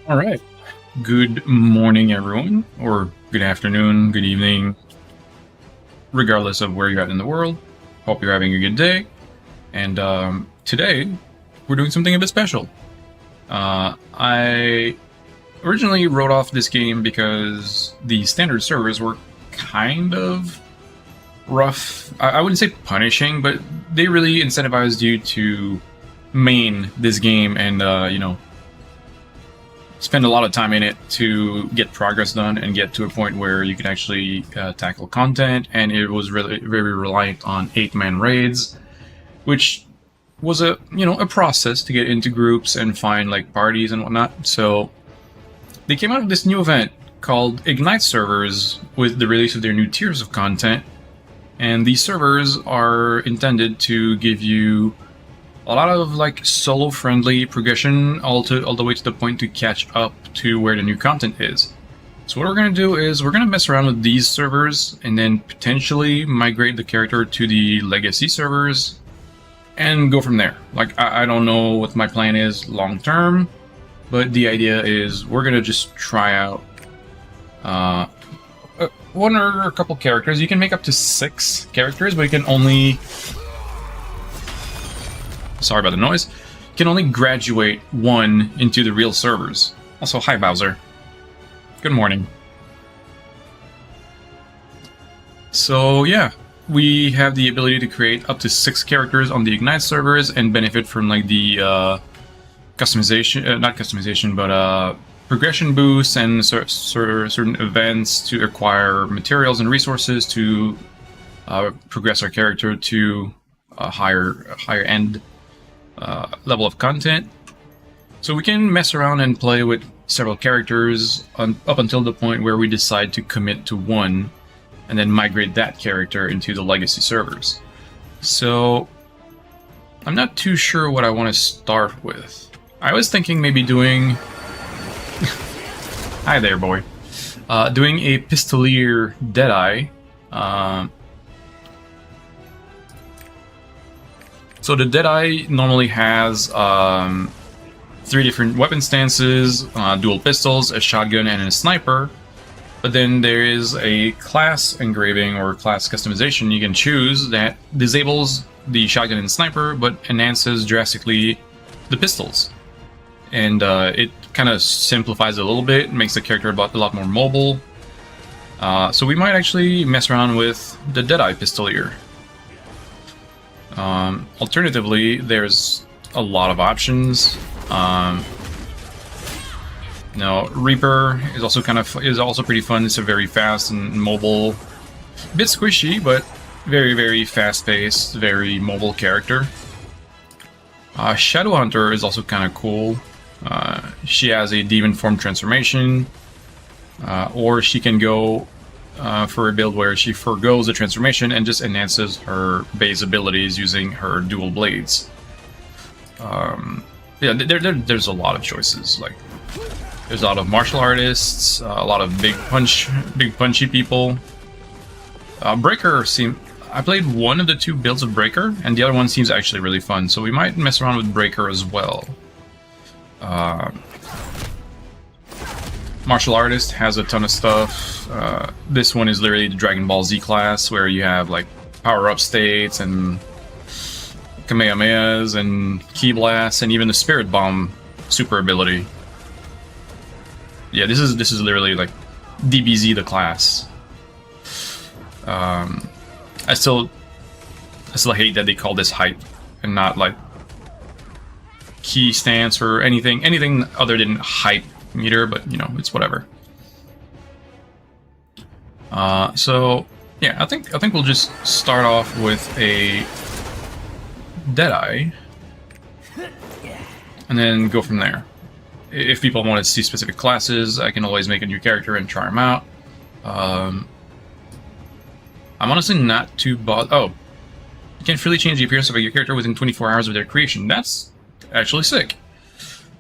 All right. Good morning, everyone, or good afternoon, good evening, regardless of where you're at in the world. Hope you're having a good day. And today, we're doing something a bit special. I originally wrote off this game because the standard servers were kind of rough. I wouldn't say punishing, but they really incentivized you to main this game and, spend a lot of time in it to get progress done and get to a point where you can actually tackle content. And it was really very reliant on 8-man raids, which was a process to get into groups and find like parties and whatnot. So they came out with this new event called Ignite servers with the release of their new tiers of content, and these servers are intended to give you a lot of like solo-friendly progression all the way to the point to catch up to where the new content is. So what we're going to do is we're going to mess around with these servers and then potentially migrate the character to the legacy servers and go from there. Like, I don't know what my plan is long term, but the idea is we're going to just try out one or a couple characters. You can make up to 6 characters, but you can only... Sorry about the noise. You can only graduate 1 into the real servers. Also, hi Bowser. Good morning. So yeah, we have the ability to create up to 6 characters on the Ignite servers and benefit from like the customization, not customization, but progression boosts and certain events to acquire materials and resources to progress our character to a higher end level of content. So we can mess around and play with several characters up until the point where we decide to commit to one and then migrate that character into the legacy servers. So I'm not too sure what I want to start with. I was thinking maybe doing... Hi there, boy. Doing a Pistolier Deadeye. So the Deadeye normally has 3 different weapon stances, dual pistols, a shotgun, and a sniper. But then there is a class engraving or class customization you can choose that disables the shotgun and sniper, but enhances drastically the pistols. And it kind of simplifies it a little bit, makes the character a lot more mobile. So we might actually mess around with the Deadeye Pistolier. Alternatively, there's a lot of options. Reaper is also pretty fun. It's a very fast and mobile, a bit squishy, but very, very fast-paced, very mobile character. Shadow Hunter is also kind of cool. She has a demon form transformation, or she can go for a build where she forgoes the transformation and just enhances her base abilities using her dual blades. There's a lot of choices. Like, there's a lot of martial artists, a lot of big punchy people. Breaker I played one of the 2 builds of Breaker, and the other one seems actually really fun, so we might mess around with Breaker as well. Martial Artist has a ton of stuff. This one is literally the Dragon Ball Z class, where you have like power-up states and Kamehamehas and Ki Blasts and even the Spirit Bomb super ability. Yeah, this is literally like DBZ the class. I still hate that they call this hype and not like key stance or anything other than hype meter, but you know, it's whatever. So yeah, I think we'll just start off with a Deadeye and then go from there. If people want to see specific classes, I can always make a new character and try them out. I'm honestly not too bothered. Oh, you can freely change the appearance of your character within 24 hours of their creation. That's actually sick.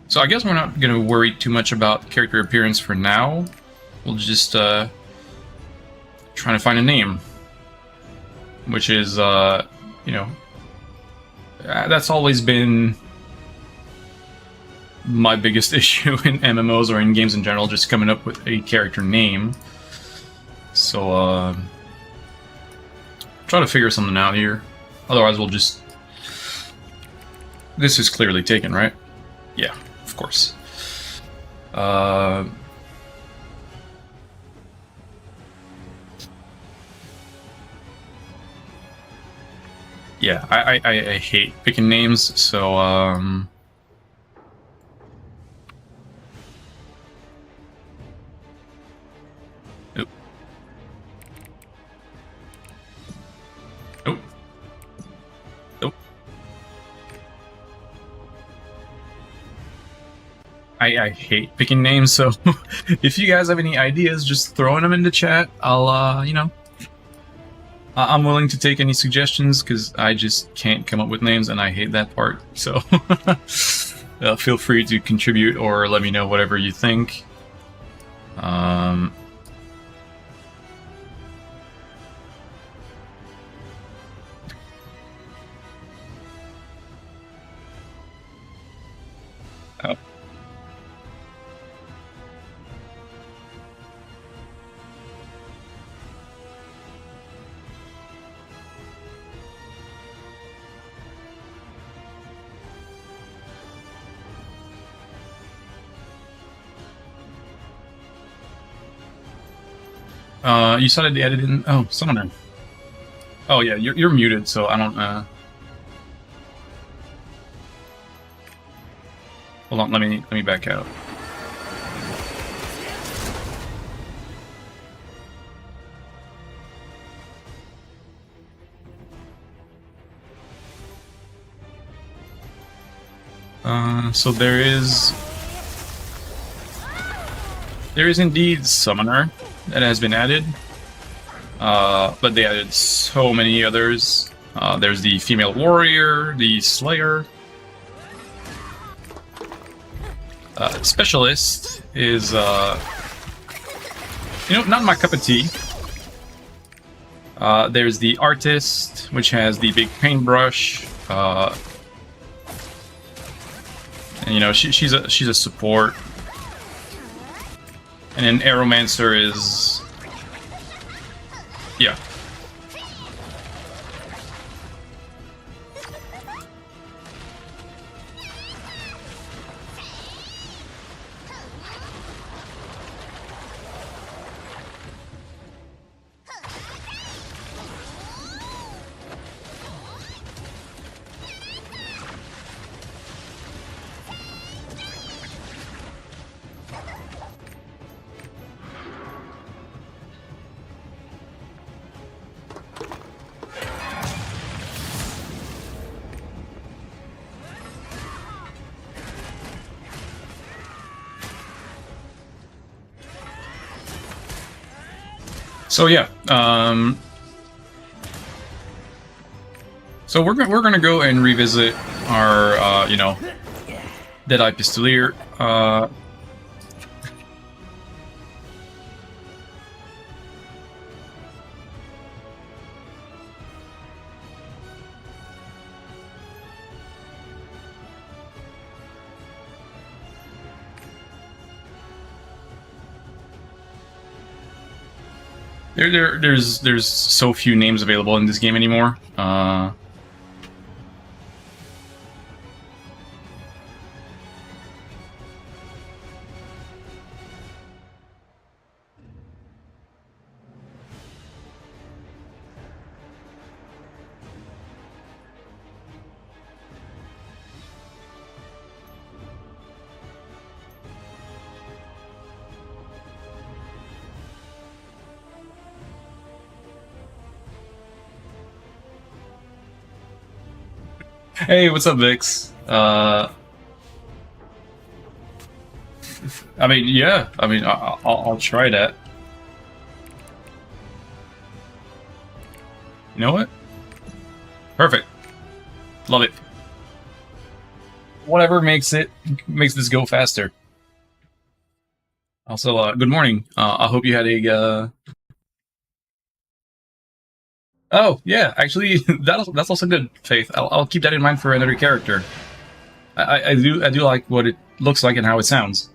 So I guess we're not going to worry too much about character appearance for now. We'll just try to find a name, which is, that's always been my biggest issue in MMOs or in games in general, just coming up with a character name. So, try to figure something out here. Otherwise, we'll just... This is clearly taken, right? Yeah, of course. Yeah, I hate picking names, so, Nope. Nope. Nope. I hate picking names, so if you guys have any ideas, just throwing them in the chat. I'll, you know, I'm willing to take any suggestions, because I just can't come up with names, and I hate that part, so feel free to contribute or let me know whatever you think. Oh. You started the editing. Oh, summoner. Oh yeah, you're muted, so I don't. Hold on, let me back out. So there is indeed summoner that has been added. But they added so many others. There's the female warrior, the slayer. Specialist is, you know, not my cup of tea. There's the artist, which has the big paintbrush. And, you know, she's a support. And then Aeromancer is... Yeah. So yeah, so we're gonna go and revisit our you know, Deadeye Pistolier. There's so few names available in this game anymore. Hey, what's up, Vix? I mean, yeah. I mean, I'll try that. You know what? Perfect. Love it. Whatever makes this go faster. Also, good morning. I hope you had a. Oh yeah, actually, that's also good, Faith. I'll keep that in mind for another character. I do like what it looks like and how it sounds.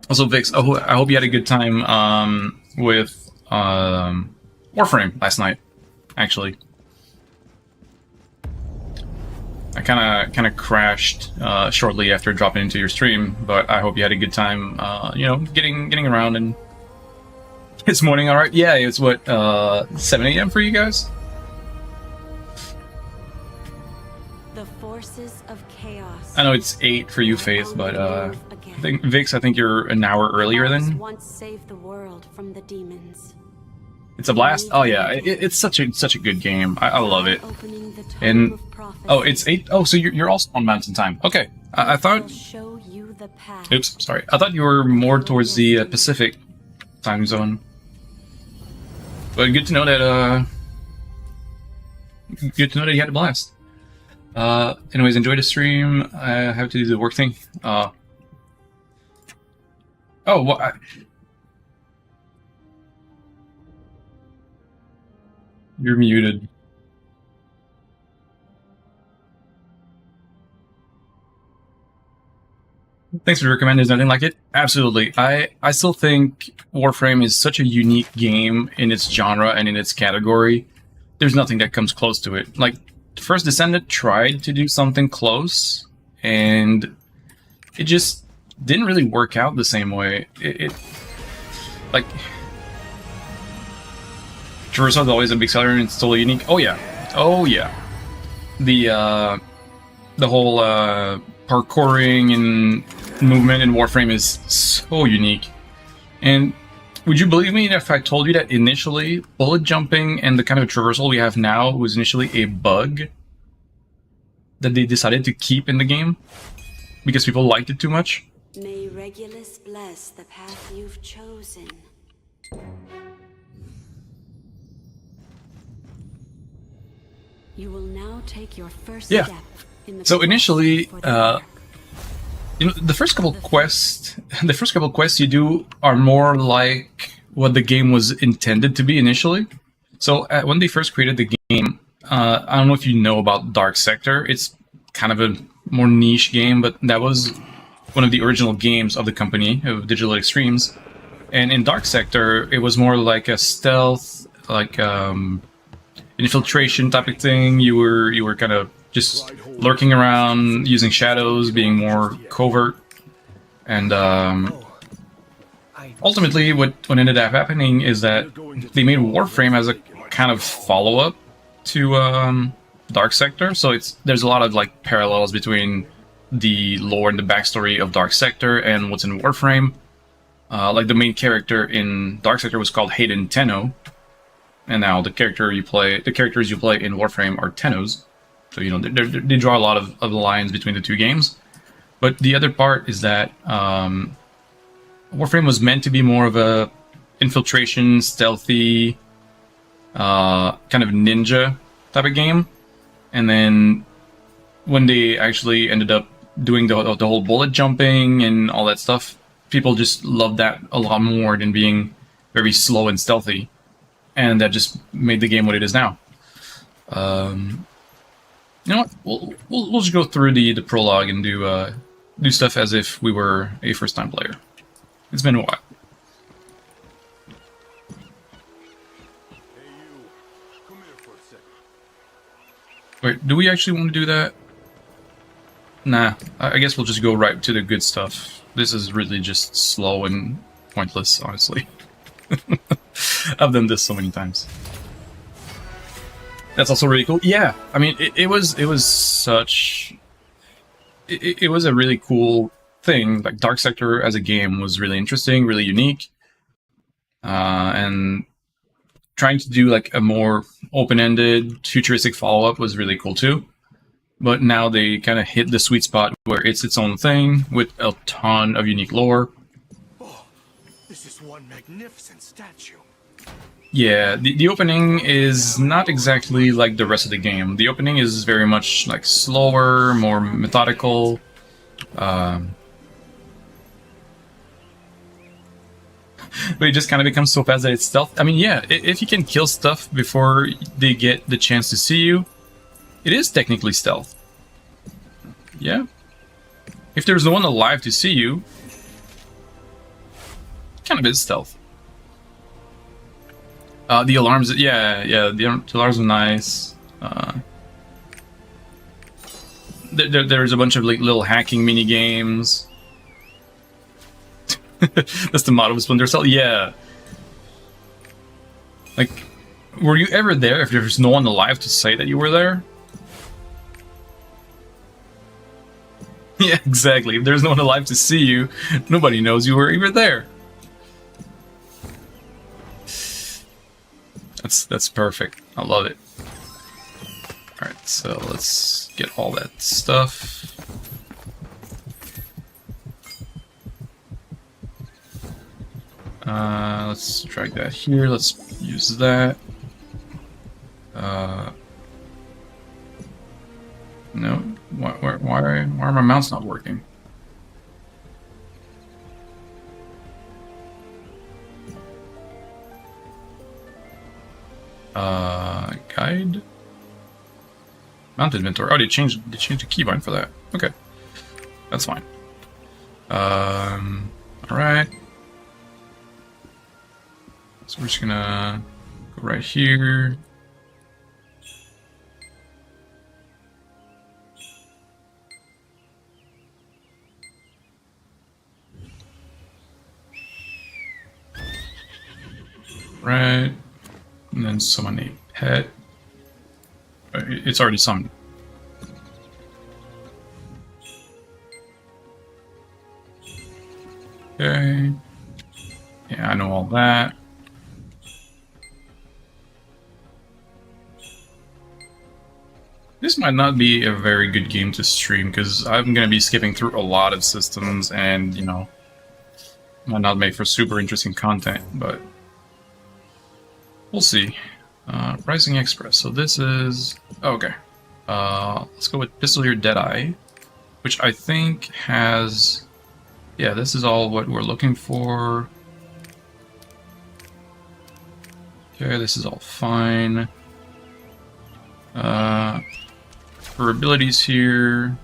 Also, Vix, I hope you had a good time with Warframe last night. Actually, I kind of crashed shortly after dropping into your stream, but I hope you had a good time. You know, getting around and it's morning. All right, yeah, it's what 7 a.m. for you guys. The forces of chaos. I know it's 8 for you, Faith, but I think Vix, I think you're an hour earlier than. Once saved the world from the demons. It's a blast. Oh yeah, it's such a good game. I love it. And oh, it's 8. Oh, so you're also on Mountain Time. Okay, I thought. Oops, sorry. I thought you were more towards the Pacific time zone. But good to know that. Good to know that you had a blast. Anyways, enjoy the stream. I have to do the work thing. Oh, what? You're muted. Thanks for recommending. There's nothing like it. Absolutely. I still think Warframe is such a unique game in its genre and in its category. There's nothing that comes close to it. Like, First Descendant tried to do something close, and it just didn't really work out the same way. It like, traversal is always a big seller and it's totally unique. Oh yeah, oh yeah. The whole parkouring and movement in Warframe is so unique. And would you believe me if I told you that initially bullet jumping and the kind of traversal we have now was initially a bug that they decided to keep in the game because people liked it too much? May Regulus bless the path you've chosen. You will now take your first step in the so initially, you know, the first couple quests you do are more like what the game was intended to be initially. So when they first created the game, I don't know if you know about Dark Sector. It's kind of a more niche game, but that was one of the original games of the company, of Digital Extremes. And in Dark Sector, it was more like a stealth, like infiltration type of thing. You were kind of just lurking around, using shadows, being more covert, and ultimately, what ended up happening is that they made Warframe as a kind of follow-up to Dark Sector. So there's a lot of like parallels between the lore and the backstory of Dark Sector and what's in Warframe. Like the main character in Dark Sector was called Hayden Tenno, and now the characters you play in Warframe are Tennos. So, you know, they draw a lot of the lines between the two games. But the other part is that Warframe was meant to be more of a infiltration, stealthy, kind of ninja type of game. And then when they actually ended up doing the whole bullet jumping and all that stuff, people just loved that a lot more than being very slow and stealthy. And that just made the game what it is now. You know what? We'll just go through the prologue and do stuff as if we were a first-time player. It's been a while. Hey you, come here for a second. Wait, do we actually want to do that? Nah, I guess we'll just go right to the good stuff. This is really just slow and pointless, honestly. I've done this so many times. That's also really cool. Yeah, I mean, it was such... It was a really cool thing. Like, Dark Sector as a game was really interesting, really unique. And trying to do, like, a more open-ended, futuristic follow-up was really cool, too. But now they kind of hit the sweet spot where it's its own thing, with a ton of unique lore. Oh, this is one magnificent statue. Yeah, the opening is not exactly like the rest of the game. The opening is very much like slower, more methodical. But it just kind of becomes so fast that it's stealth. I mean, yeah, if you can kill stuff before they get the chance to see you, It is technically stealth. Yeah. If there's no one alive to see you, kind of is stealth. The alarms, yeah, the alarms are nice. There's a bunch of like little hacking mini games. That's the motto of Splinter Cell. Yeah. Like, were you ever there if there's no one alive to say that you were there? Yeah, exactly. If there's no one alive to see you, nobody knows you were even there. That's perfect. I love it. Alright, so let's get all that stuff. Let's drag that here. Let's use that. No. Why are my mounts not working? Guide. Mount inventory. Oh, they changed the keybind for that. Okay, that's fine. All right. So we're just gonna go right here. Right, and then summon a pet. It's already summoned. Okay. Yeah, I know all that. This might not be a very good game to stream because I'm going to be skipping through a lot of systems and, you know, might not make for super interesting content, but we'll see. Rising Express. So this is... Oh, okay. Let's go with Pistolier Deadeye, which I think has... Yeah, this is all what we're looking for. Okay, this is all fine. For abilities here...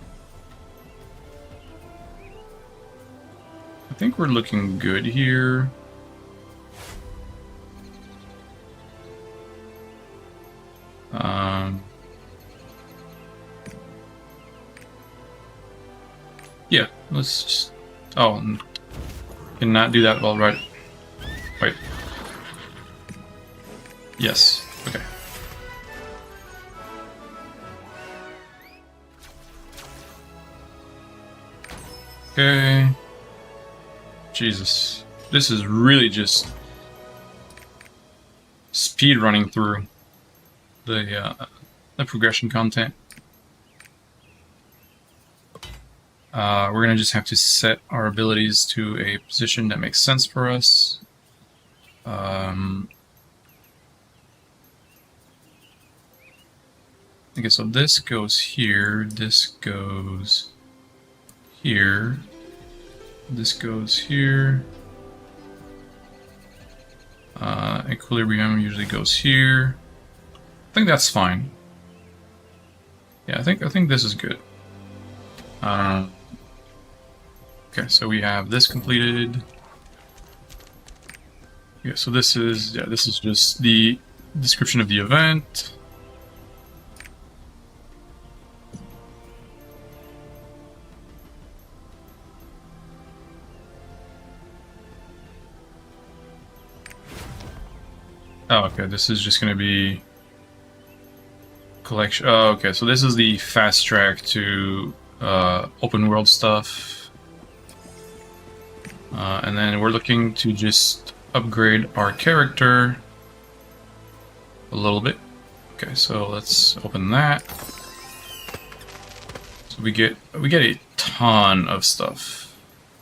I think we're looking good here. Yeah, let's just... Oh, cannot do that while right... Wait. Yes, okay. Okay. Jesus. This is really just speed running through the progression content. We're gonna just have to set our abilities to a position that makes sense for us. Okay, so this goes here, this goes here, this goes here. Equilibrium usually goes here. I think that's fine. Yeah, I think this is good. Okay, so we have this completed. Yeah, so this is just the description of the event. Oh, okay, this is just going to be collection. Oh, okay, so this is the fast track to open world stuff. And then we're looking to just upgrade our character a little bit. Okay, so let's open that. So we get a ton of stuff,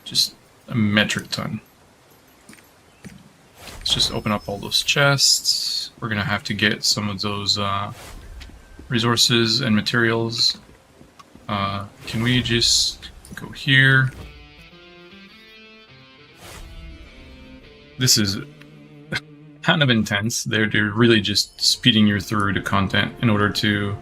just a metric ton. Let's just open up all those chests. We're gonna have to get some of those resources and materials. Can we just go here? This is kind of intense. They're really just speeding you through the content in order to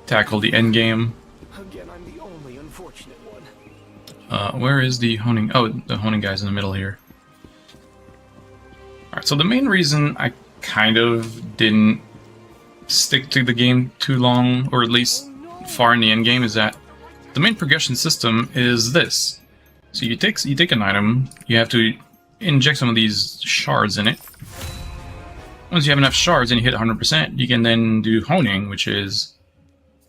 tackle the end game. Again, I'm the only unfortunate one. Where is the honing? Oh, the honing guy's in the middle here. Alright, so the main reason I kind of didn't stick to the game too long, or at least far in the end game, is that the main progression system is this. So you take an item, you have to inject some of these shards in it. Once you have enough shards and you hit 100%, you can then do honing, which is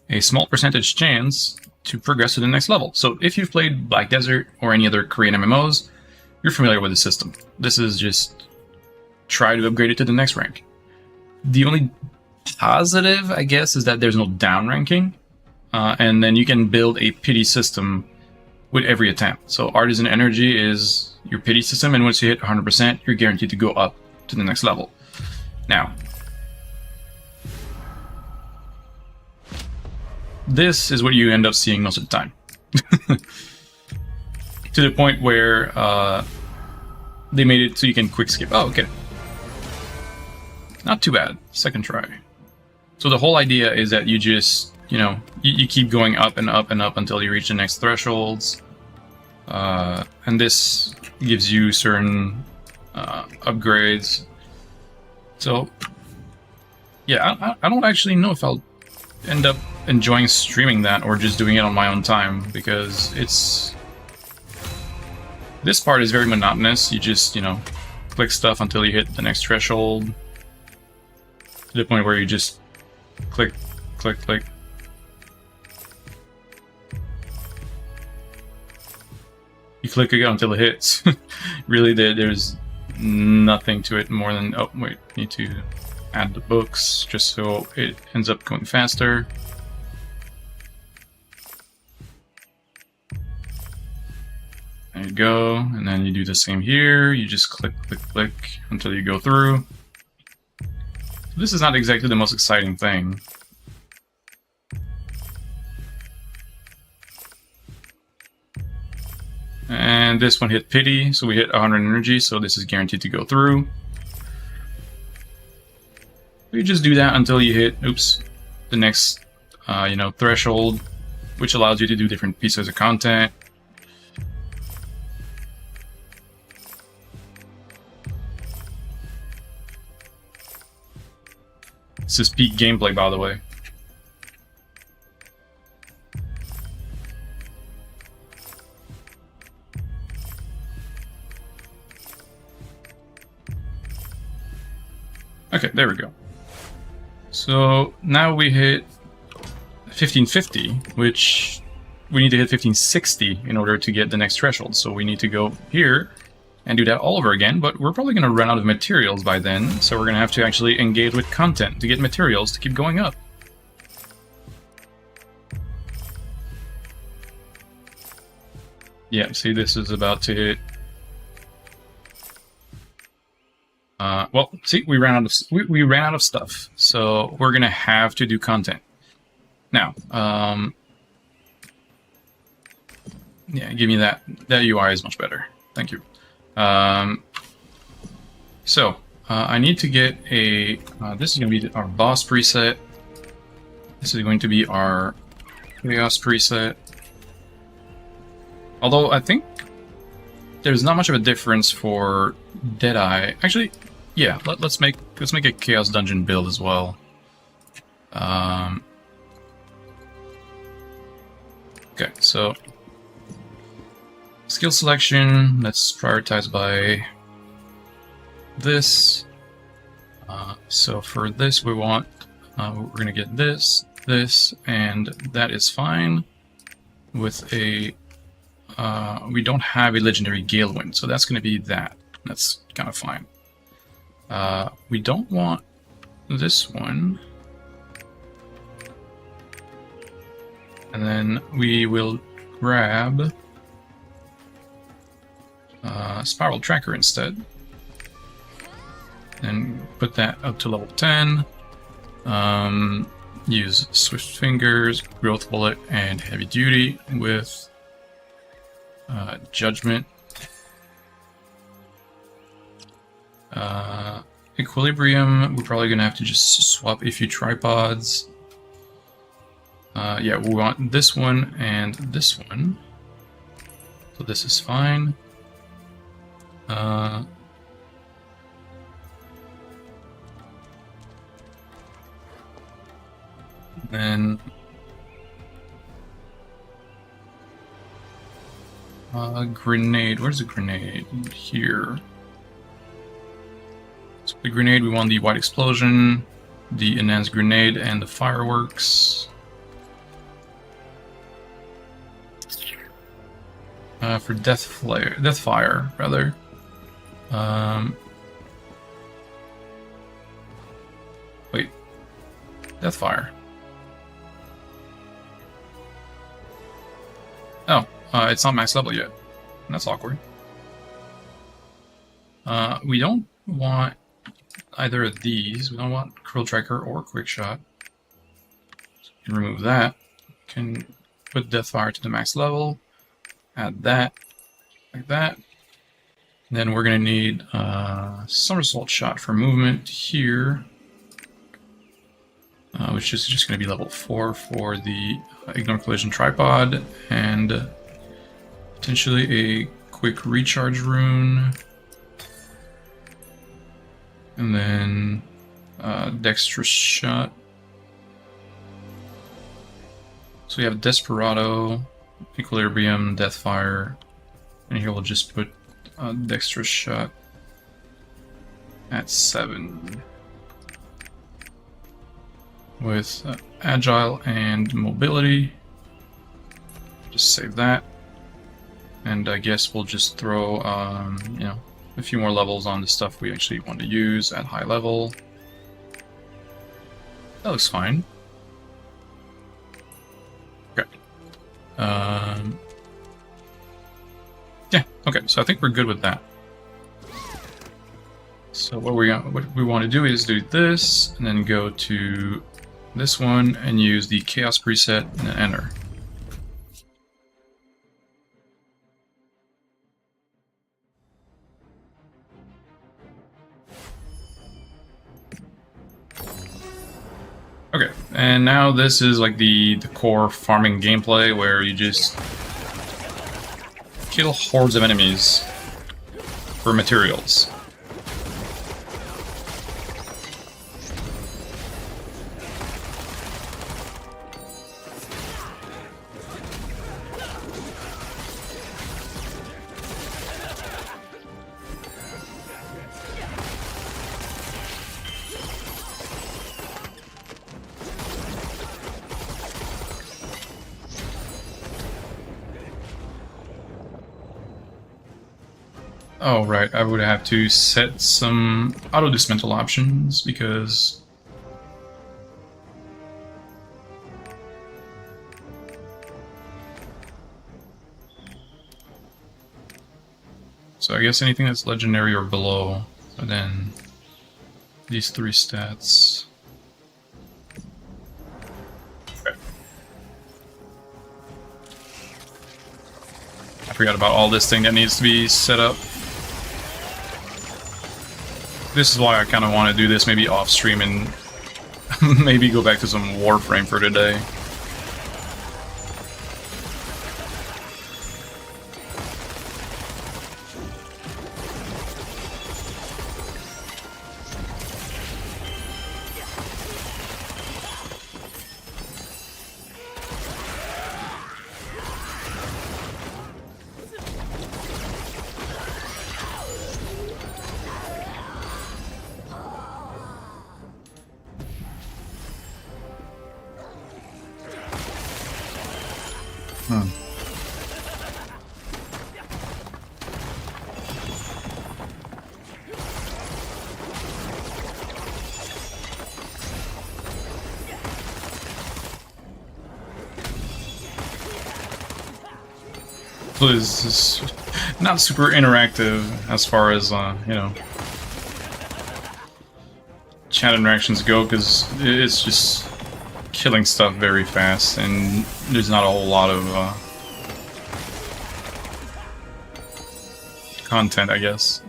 a small percentage chance to progress to the next level. So if you've played Black Desert or any other Korean MMOs, you're familiar with the system. This is just try to upgrade it to the next rank. The only positive, I guess, is that there's no down ranking, and then you can build a pity system with every attempt. So Artisan Energy is your pity system, and once you hit 100%, you're guaranteed to go up to the next level. Now, this is what you end up seeing most of the time. To the point where they made it so you can quick skip. Oh, okay. Not too bad. Second try. So the whole idea is that you just, you keep going up and up and up until you reach the next thresholds. And this gives you certain upgrades. So, yeah, I don't actually know if I'll end up enjoying streaming that or just doing it on my own time, because this part is very monotonous. You just, click stuff until you hit the next threshold, to the point where you just click, click, click. You click again until it hits. Really, there's nothing to it more than... Oh, wait, need to add the books just so it ends up going faster. There you go, and then you do the same here. You just click, click, click until you go through. This is not exactly the most exciting thing. And this one hit pity, so we hit 100 energy, so this is guaranteed to go through. You just do that until you hit, the next, threshold, which allows you to do different pieces of content. This is peak gameplay, by the way. Okay, there we go. So now we hit 1550, which we need to hit 1560 in order to get the next threshold. So we need to go here and do that all over again, but we're probably going to run out of materials by then, so we're going to have to actually engage with content to get materials to keep going up. Yeah, see, this is about to hit... well, see, we ran out of stuff, so we're going to have to do content. Now, yeah, give me that. That UI is much better. Thank you. I need to get a... this is going to be our boss preset. This is going to be our chaos preset. Although I think there's not much of a difference for Deadeye. Actually, yeah, let's make a chaos dungeon build as well. Okay, so skill selection, let's prioritize by this. So for this we want, we're gonna get this, and that is fine. With a, we don't have a legendary Gale Wind, so that's gonna be that. That's kind of fine. We don't want this one. And then we will grab Spiral Tracker instead. And put that up to level 10. Use Swift Fingers, Growth Bullet, and Heavy Duty with Judgment. Equilibrium, we're probably going to have to just swap a few tripods. Yeah, we want this one and this one. So this is fine. Then grenade. Where's the grenade? Here. So the grenade, we want the white explosion, the enhanced grenade, and the fireworks. For Deathfire, rather. Wait, Deathfire. Oh, it's not max level yet. That's awkward. We don't want either of these. We don't want Curl Tracker or Quick Shot. So we can remove that. We can put Deathfire to the max level. Add that, like that. And then we're going to need Somersault Shot for movement here, which is just going to be level 4 for the Ignore Collision Tripod, and potentially a quick recharge rune. And then Dexterous Shot. So we have Desperado, Equilibrium, Deathfire, and here we'll just put Dexterous Shot at 7. With Agile and Mobility. Just save that. And I guess we'll just throw, you know, a few more levels on the stuff we actually want to use at high level. That looks fine. Okay. Yeah, okay, so I think we're good with that. So what we want to do is do this, and then go to this one, and use the Chaos preset, and then enter. Okay, and now this is like the core farming gameplay where you just kill hordes of enemies for materials. Oh, right, I would have to set some auto-dismantle options, because so I guess anything that's legendary or below, and then these 3 stats. Okay. I forgot about all this thing that needs to be set up. This is why I kind of want to do this maybe off stream and maybe go back to some Warframe for today. This is not super interactive as far as, you know, chat interactions go, because it's just killing stuff very fast, and there's not a whole lot of content, I guess.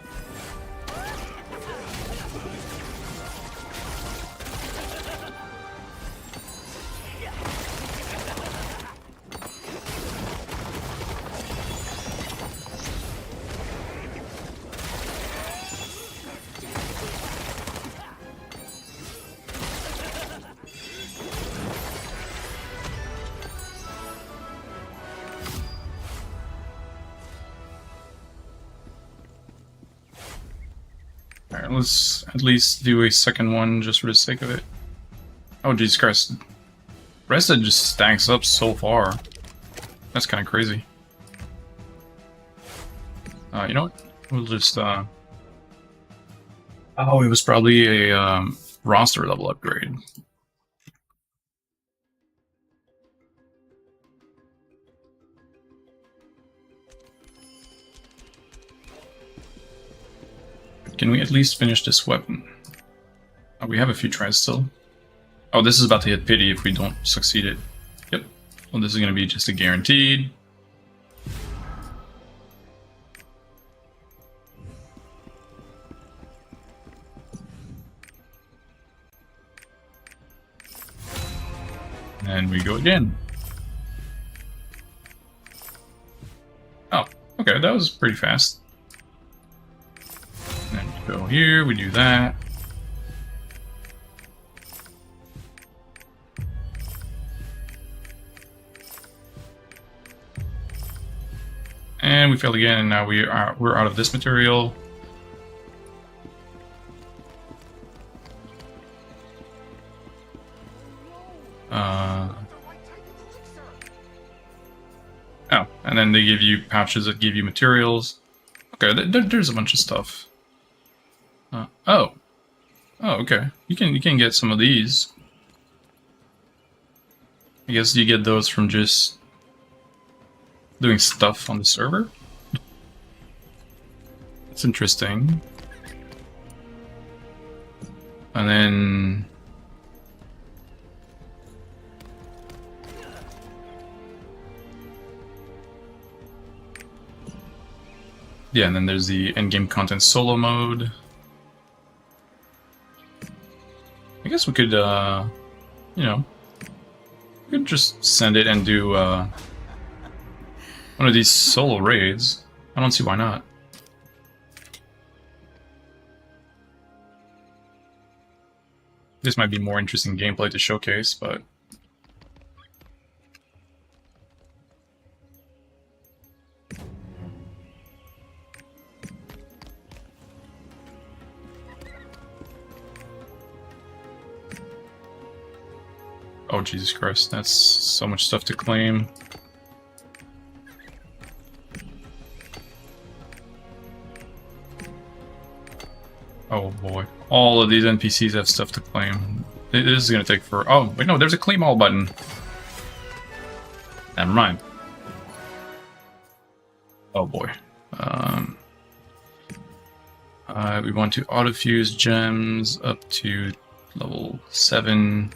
let's at least do a second one just for the sake of it. Oh, Jesus Christ. Resta just stacks up so far. That's kind of crazy. You know what? We'll just, Oh, it was probably a, roster level upgrade. Can we at least finish this weapon? Oh, we have a few tries still. Oh, this is about to hit pity if we don't succeed it. Yep. Well, this is going to be just a guaranteed. And we go again. Oh, okay, that was pretty fast. And we go here, we do that. And we failed again, and now we're out of this material. Oh, and then they give you pouches that give you materials. Okay, there's a bunch of stuff. Oh, okay. You can get some of these. I guess you get those from just doing stuff on the server. That's interesting. And then yeah, and then there's the endgame content solo mode. I guess we could, you know, we could just send it and do one of these solo raids. I don't see why not. This might be more interesting gameplay to showcase, but oh, Jesus Christ, that's so much stuff to claim. Oh boy. All of these NPCs have stuff to claim. This is gonna take for... Oh, wait, no, there's a claim all button. Never mind. Oh boy. We want to auto-fuse gems up to level 7.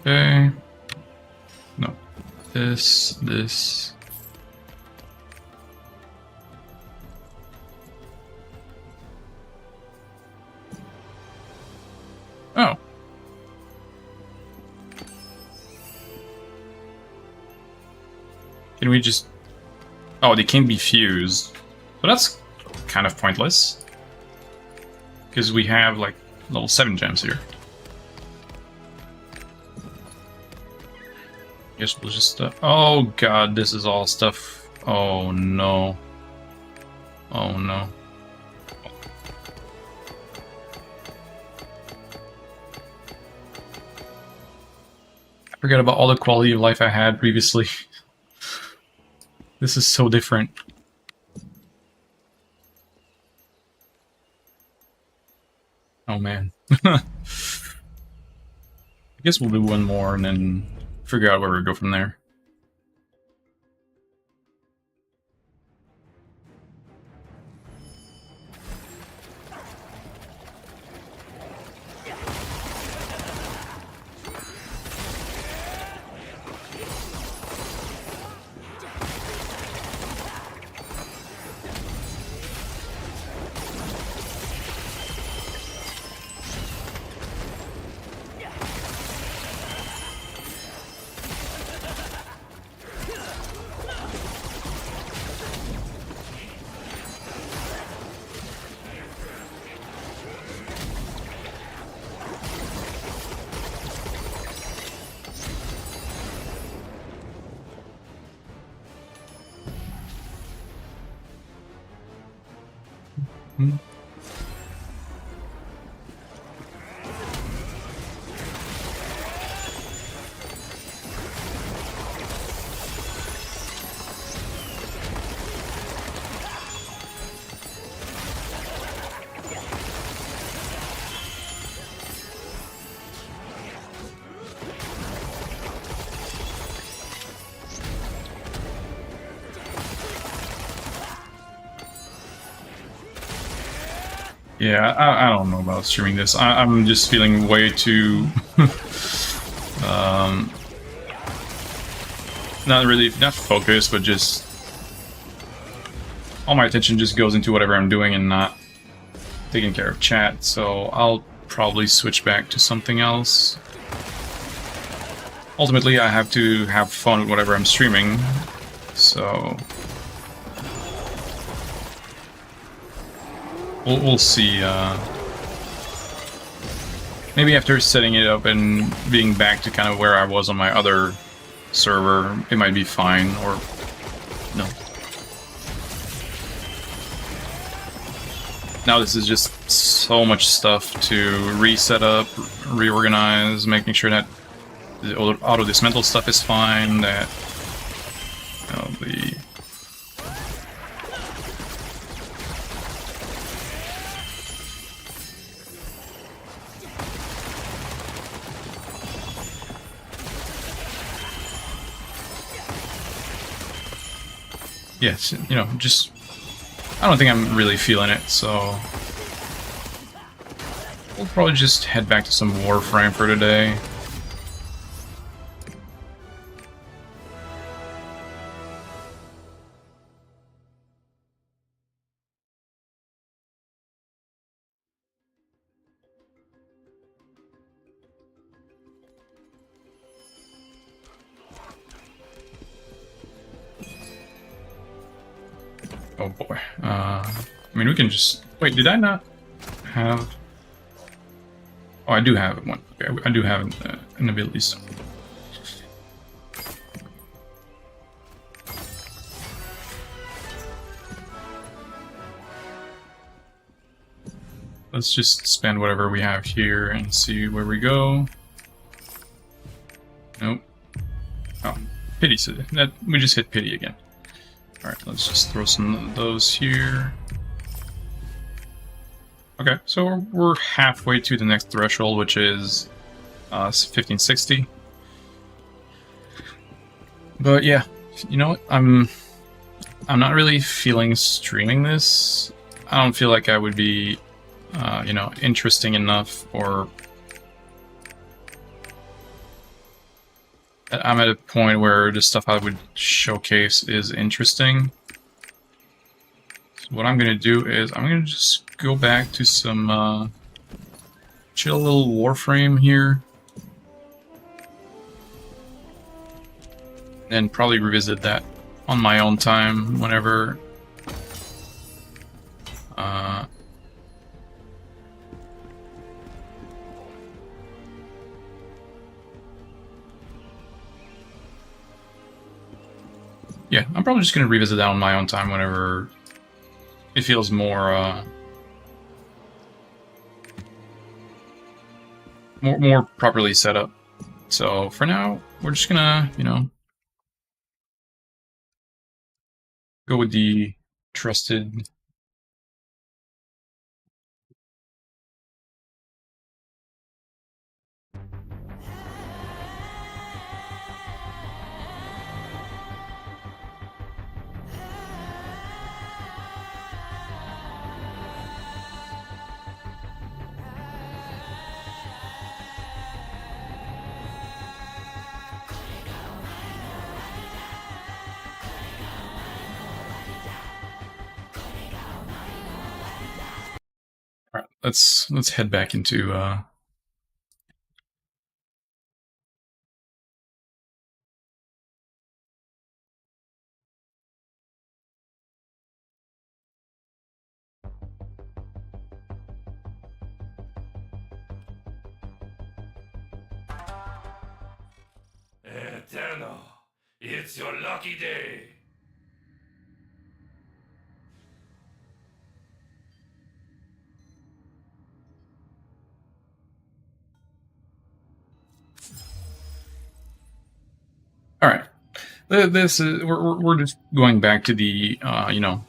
Okay. No. This. Oh. Can we just... Oh, they can be fused. So that's kind of pointless. Because we have, like, level 7 gems here. Guess we'll just... oh god, this is all stuff... Oh no. Oh no. I forgot about all the quality of life I had previously. This is so different. Oh man. I guess we'll do one more and then figure out where we go from there. Yeah, I don't know about streaming this. I'm just feeling way too... not focused, but just... all my attention just goes into whatever I'm doing and not taking care of chat, so I'll probably switch back to something else. Ultimately, I have to have fun with whatever I'm streaming, so... We'll see. Maybe after setting it up and being back to kind of where I was on my other server, it might be fine, or no. Now this is just so much stuff to reset up, reorganize, making sure that the auto dismantle stuff is fine, that you know, the yes, you know, just I don't think I'm really feeling it, so we'll probably just head back to some Warframe for today. Oh boy. I mean, we can just... wait, did I not have... oh, I do have one. Okay, I do have an ability stone. Let's just spend whatever we have here and see where we go. Nope. Oh, pity. So that we just hit pity again. Alright, let's just throw some of those here. Okay, so we're halfway to the next threshold, which is 1560. But yeah, you know what? I'm not really feeling streaming this. I don't feel like I would be, you know, interesting enough, or I'm at a point where the stuff I would showcase is interesting. So what I'm gonna do is I'm gonna just go back to some chill little Warframe here, and probably revisit that on my own time whenever yeah, I'm probably just gonna revisit that on my own time whenever it feels more more properly set up. So for now, we're just gonna, you know, go with the trusted. All right, let's head back into Eternal, it's your lucky day. This is we're just going back to the you know,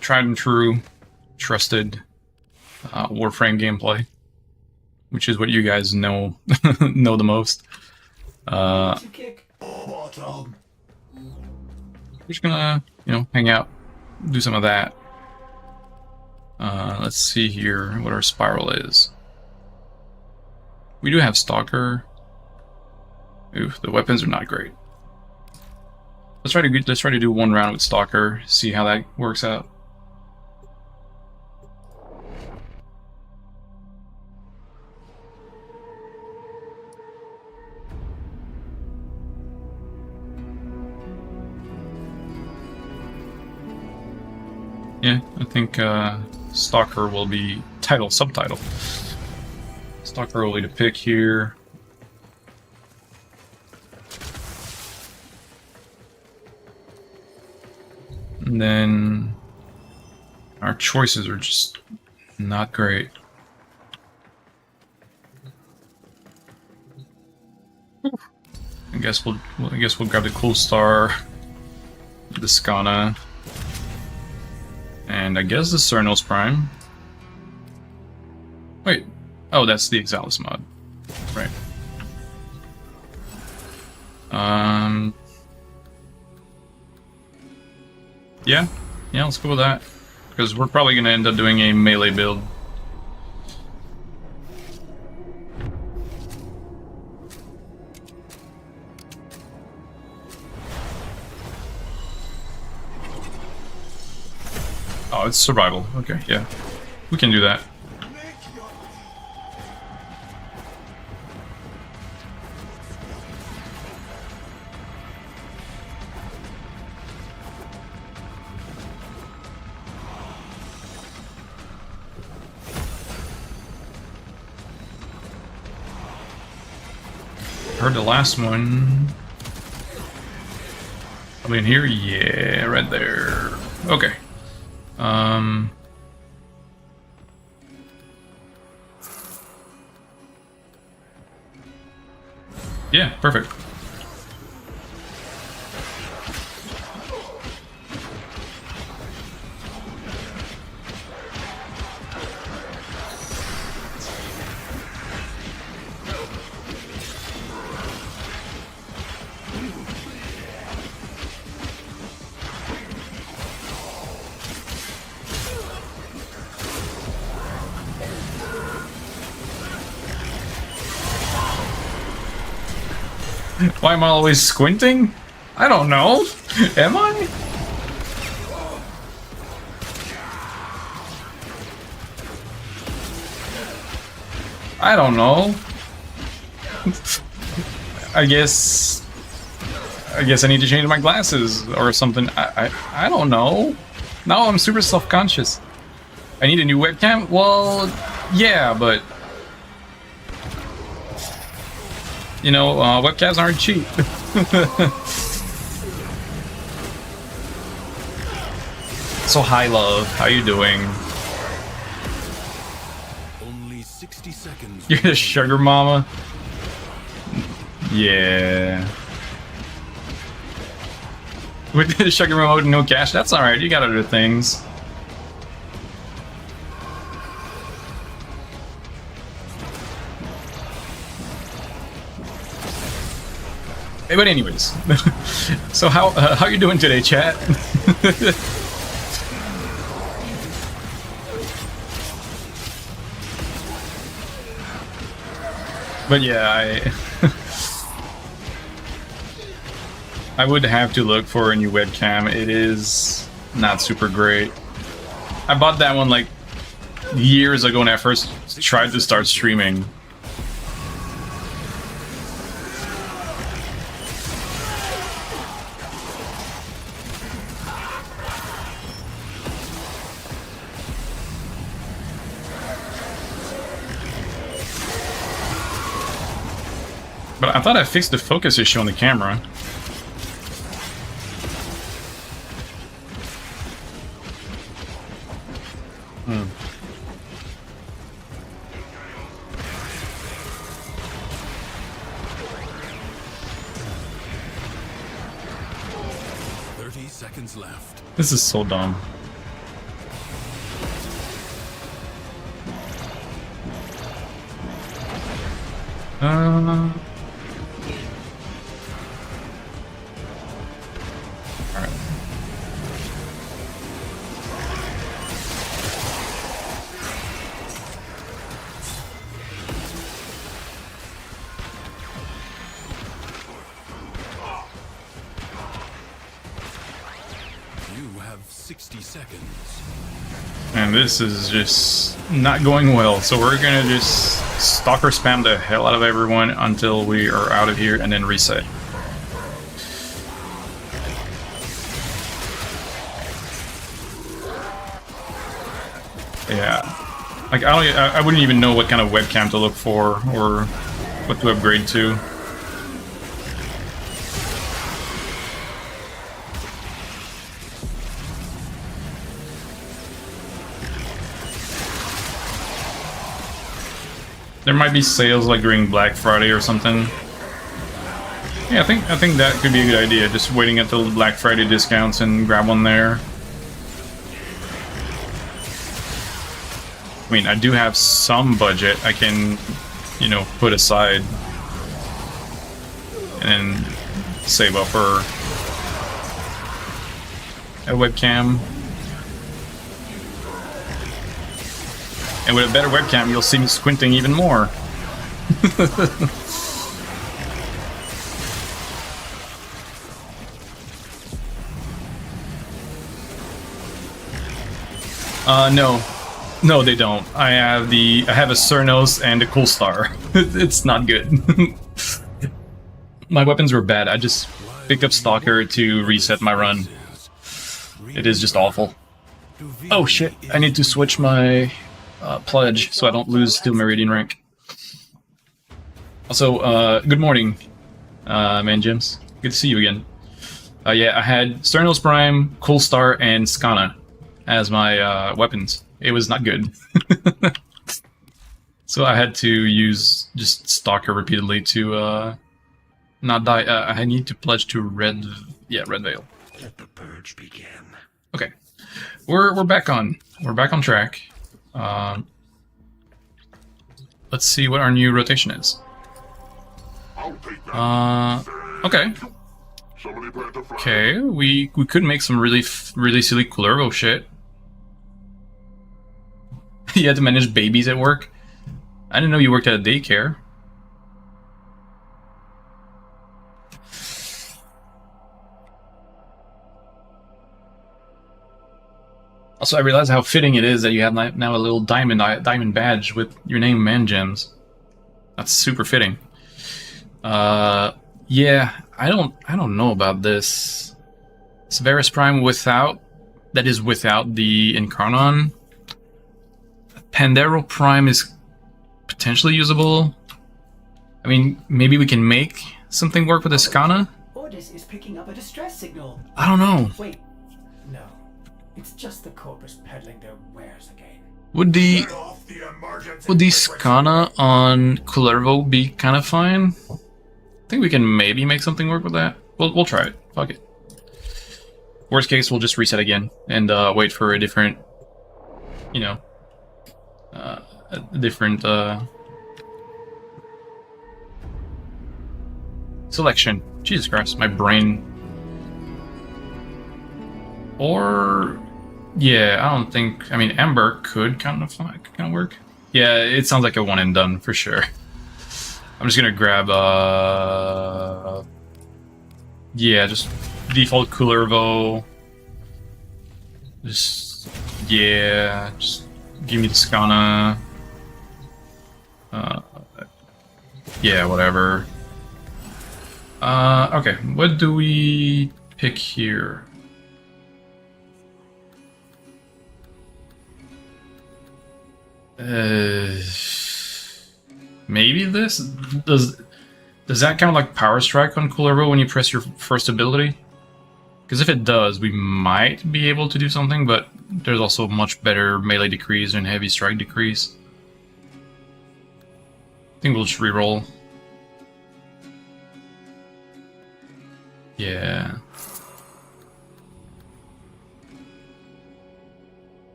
tried and true, trusted Warframe gameplay, which is what you guys know know the most. We're just gonna, you know, hang out, do some of that. Let's see here what our spiral is. We do have Stalker. Ooh, the weapons are not great. Let's try to do one round with Stalker, see how that works out. Yeah, I think Stalker will be subtitle. Stalker will be the pick here. And then our choices are just not great. I guess we'll grab the Cool Star, the Skana, and I guess the Cernos Prime. Wait, oh, that's the Exalis mod, right? Yeah, let's go with that, because we're probably gonna end up doing a melee build. Oh, it's survival. Okay, yeah. We can do that. Heard the last one. Probably in here? Yeah, right there. Okay. Yeah, perfect. Why am I always squinting? I don't know. Am I? I don't know. I guess I need to change my glasses or something. I don't know. Now I'm super self-conscious. I need a new webcam? Well, yeah, but you know, webcams aren't cheap. So hi, love. How you doing? Only 60 seconds. You're the sugar mama? Yeah. With the sugar mama, no cash. That's all right. You got other things. Hey, but anyways, so how you doing today, chat? But yeah, I would have to look for a new webcam. It is not super great. I bought that one like years ago when I first tried to start streaming. But I thought I fixed the focus issue on the camera. seconds left. This is so dumb. Alright. You have 60 seconds. And this is just not going well, so we're gonna just stalker spam the hell out of everyone until we are out of here and then reset. Yeah, like I wouldn't even know what kind of webcam to look for or what to upgrade to. There might be sales like during Black Friday or something. Yeah, I think that could be a good idea. Just waiting until Black Friday discounts and grab one there. I mean, I do have some budget I can, you know, put aside and then save up for a webcam. And with a better webcam, you'll see me squinting even more. No. No, they don't. I have a Cernos and a Cool Star. It's not good. My weapons were bad. I just picked up Stalker to reset my run. It is just awful. Oh shit, I need to switch my pledge so I don't lose to Meridian rank. Also, good morning, man Jims. Good to see you again. Yeah, I had Cernos Prime, Cool Star, and Skana as my weapons. It was not good. So I had to use just Stalker repeatedly to not die. I need to pledge to Red Veil. Let the purge begin. Okay, we're back on track. Let's see what our new rotation is. Okay. Okay, we could make some really silly Kullervo shit. You had to manage babies at work? I didn't know you worked at a daycare. Also, I realize how fitting it is that you have now a little diamond badge with your name, Man Gems. That's super fitting. Yeah, I don't know about this. Severus Prime without the Incarnon. Pandero Prime is potentially usable. I mean, maybe we can make something work with Iskana? Ordis is picking up a distress signal. I don't know. Wait, no. It's just the Corpus peddling their wares again. Would the Skana on Kullervo be kind of fine? I think we can maybe make something work with that. We'll try it. Fuck it. Worst case, we'll just reset again and wait for a different, you know, a different selection. Jesus Christ, my brain. Or yeah, I don't think. I mean, Ember could kind of work. Yeah, it sounds like a one and done for sure. I'm just gonna grab yeah, just default Kullervo. Just give me the Skana. Yeah, whatever. Okay, what do we pick here? Maybe this? Does that count like Power Strike on Kullervo when you press your first ability? Because if it does, we might be able to do something, but there's also much better melee decrease and heavy strike decrease. I think we'll just reroll. Yeah.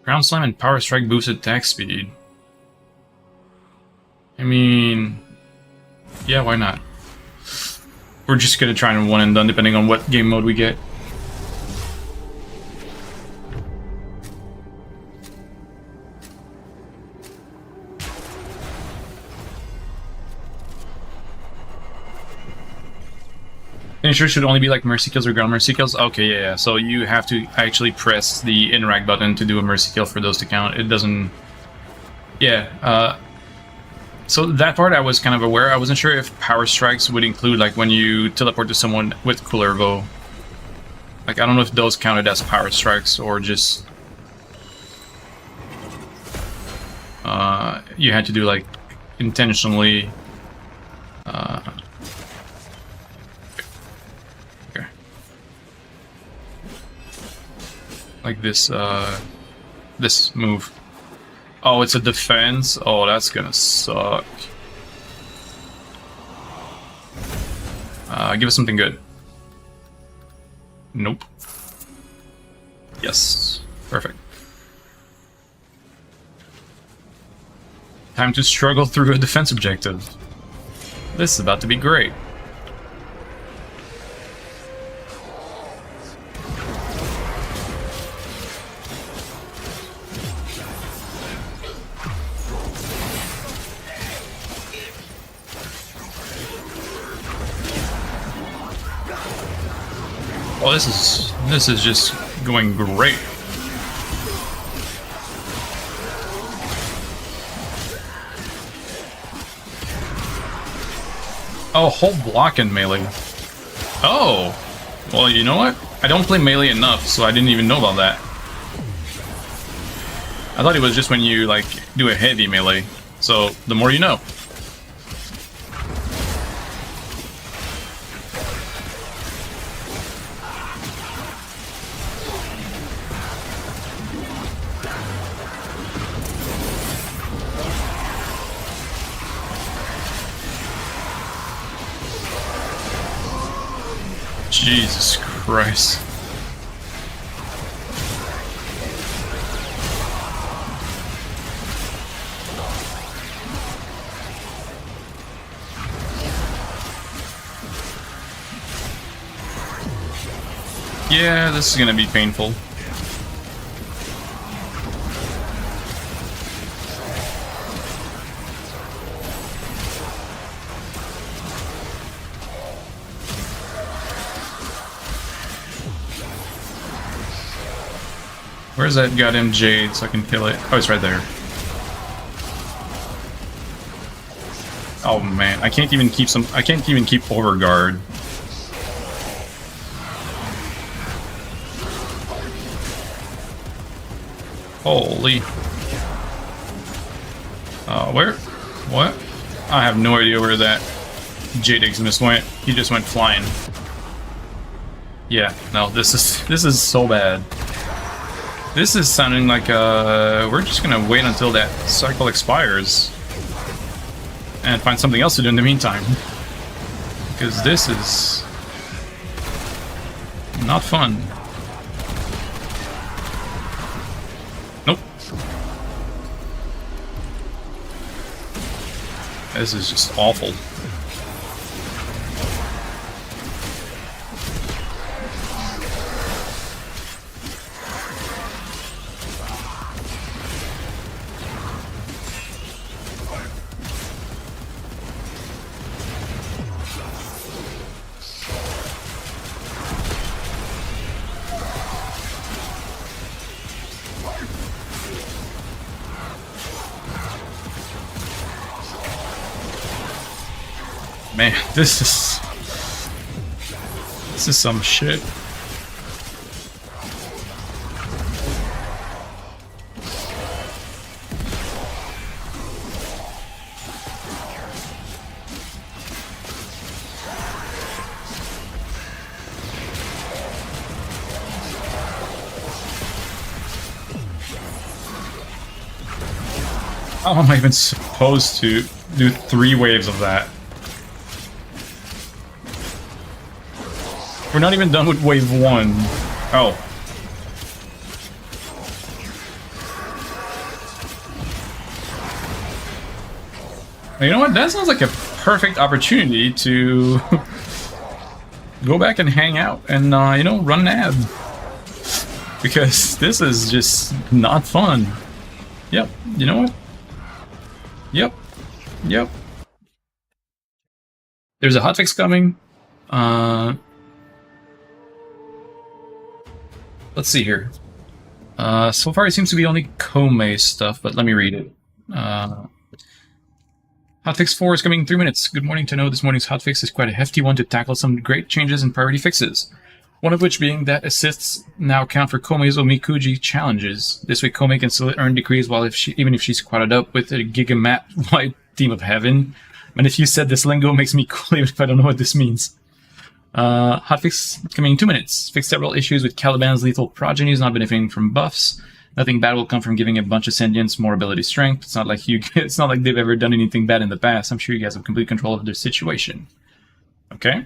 Ground Slam and Power Strike boosted attack speed. I mean, yeah, why not? We're just gonna try and one and done depending on what game mode we get. Finisher should only be like Mercy Kills or Ground Mercy Kills. Okay, yeah. So you have to actually press the interact button to do a Mercy Kill for those to count. It doesn't... Yeah, so that part I was kind of aware. I wasn't sure if Power Strikes would include like when you teleport to someone with Kullervo. Like, I don't know if those counted as Power Strikes or just... you had to do like intentionally... Okay. Like this, this move. Oh, it's a defense? Oh, that's gonna suck. Give us something good. Nope. Yes. Perfect. Time to struggle through a defense objective. This is about to be great. Oh, this is just going great. Oh, whole block in melee. Oh, well, you know what? I don't play melee enough, so I didn't even know about that. I thought it was just when you like do a heavy melee. So the more you know. Jesus Christ. Yeah, this is gonna be painful. Where's that goddamn jade so I can kill it? Oh, it's right there. Oh man, I can't even keep overguard. Holy. Where? What? I have no idea where that Jade Exodus went. He just went flying. Yeah, no, this is so bad. This is sounding like we're just gonna wait until that cycle expires and find something else to do in the meantime. Because this is not fun. Nope. This is just awful. Man, this is some shit. How am I even supposed to do 3 waves of that? We're not even done with wave 1. Oh. You know what? That sounds like a perfect opportunity to go back and hang out and, you know, run an ad. Because this is just not fun. Yep, you know what? Yep, yep. There's a hotfix coming. Let's see here. So far it seems to be only Komei stuff, but let me read it. Hotfix 4 is coming in 3 minutes. Good morning to know this morning's hotfix is quite a hefty one to tackle some great changes and priority fixes. One of which being that assists now count for Komei's Omikuji challenges. This way Komei can still earn degrees while even if she's squatted up with a gigamat-wide team of heaven. And if you said this lingo makes me cool even if I don't know what this means. Hotfix coming in 2 minutes. Fix several issues with Caliban's lethal progenies not benefiting from buffs. Nothing bad will come from giving a bunch of sentients more ability strength. It's not like it's not like they've ever done anything bad in the past. I'm sure you guys have complete control of their situation. Okay.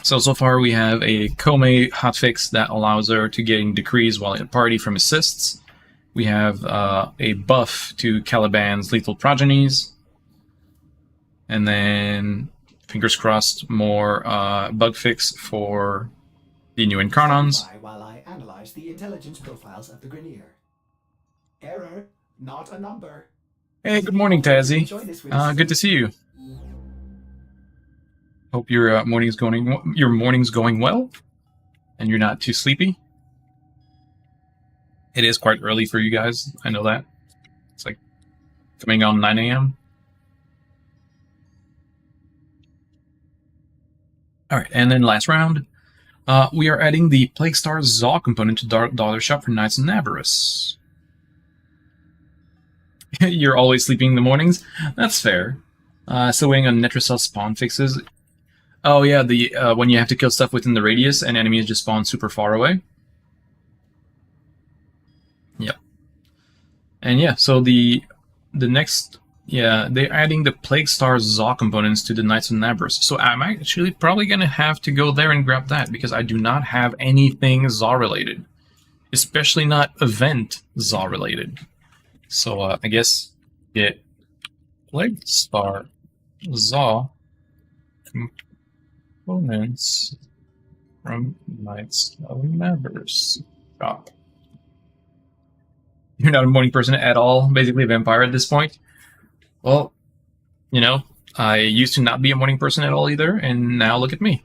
So far we have a Komei hotfix that allows her to gain decrees while in party from assists. We have a buff to Caliban's lethal progenies. And then, fingers crossed, more bug fix for the new Incarnons. Stand by while I analyze the intelligence profiles of the Grenier. Error, not a number. Hey, good morning, Tazzy. Enjoy this with Good to see you. Hope your morning's going well, and you're not too sleepy. It is quite early for you guys. I know that. It's like coming on 9 a.m. All right, and then last round, we are adding the Plague Star Zaw component to Dollar Shop for Knights and Avarice. You're always sleeping in the mornings? That's fair. Still waiting on Netracell spawn fixes. Oh yeah, the when you have to kill stuff within the radius and enemies just spawn super far away. Yep. And yeah, so the next, yeah, they're adding the Plague Star Zaw components to the Knights and Avarice. So I'm actually probably gonna have to go there and grab that because I do not have anything Zaw related, especially not event Zaw related. So I guess get Plague Star Zaw components from Knights of Avarice shop. You're not a morning person at all, basically a vampire at this point. Well, you know, I used to not be a morning person at all either, and now look at me.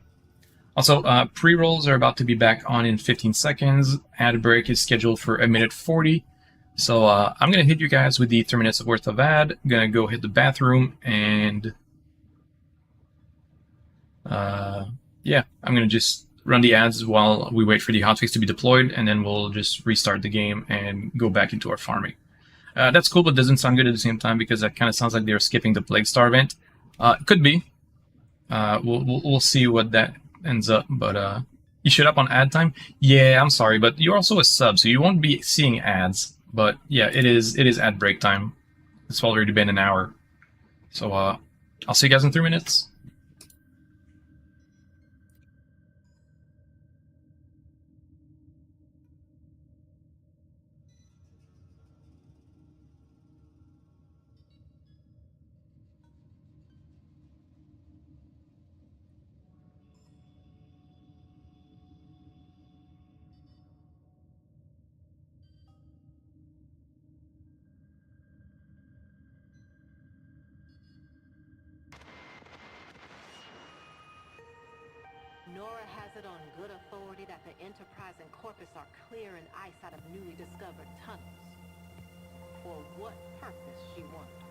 Also, pre-rolls are about to be back on in 15 seconds. Ad break is scheduled for 1:40. So I'm going to hit you guys with the 3 minutes worth of ad. I'm going to go hit the bathroom, and yeah, I'm going to just run the ads while we wait for the hotfix to be deployed, and then we'll just restart the game and go back into our farming. That's cool, but doesn't sound good at the same time because that kind of sounds like they're skipping the Plague Star event. Could be. We'll see what that ends up, but you shut up on ad time? Yeah, I'm sorry, but you're also a sub, so you won't be seeing ads. But yeah, it is ad break time. It's already been an hour. So I'll see you guys in 3 minutes. Nora has it on good authority that the Enterprise and Corpus are clear in eyesight of newly discovered tunnels. For what purpose, she wonders.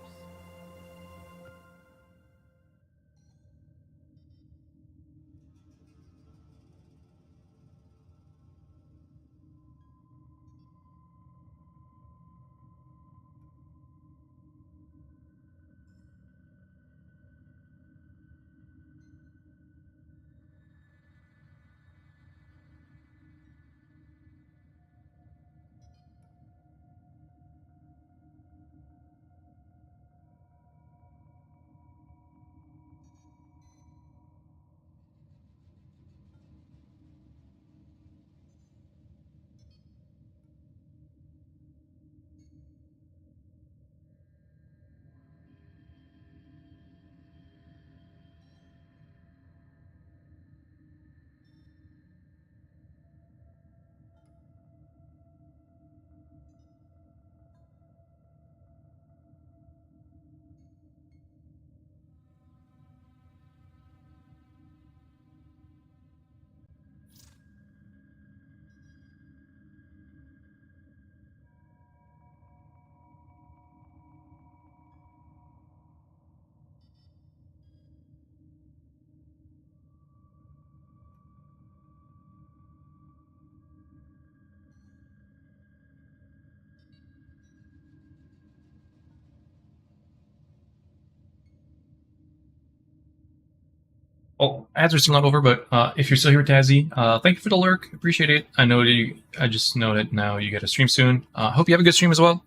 Oh, ads are still not over, but if you're still here, Tazzy, thank you for the lurk. Appreciate it. I know that I just know that now you get a stream soon. Hope you have a good stream as well.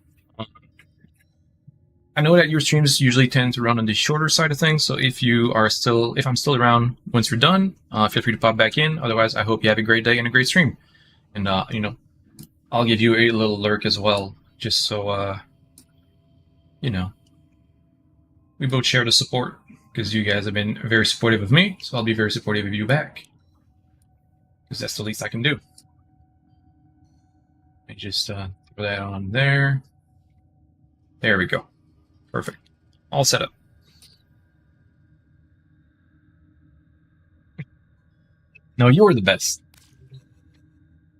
I know that your streams usually tend to run on the shorter side of things, so if I'm still around once you're done, feel free to pop back in. Otherwise, I hope you have a great day and a great stream. And I'll give you a little lurk as well, just so we both share the support, because you guys have been very supportive of me, so I'll be very supportive of you back, because that's the least I can do. Let me just throw that on there. There we go. Perfect. All set up. No, you're the best.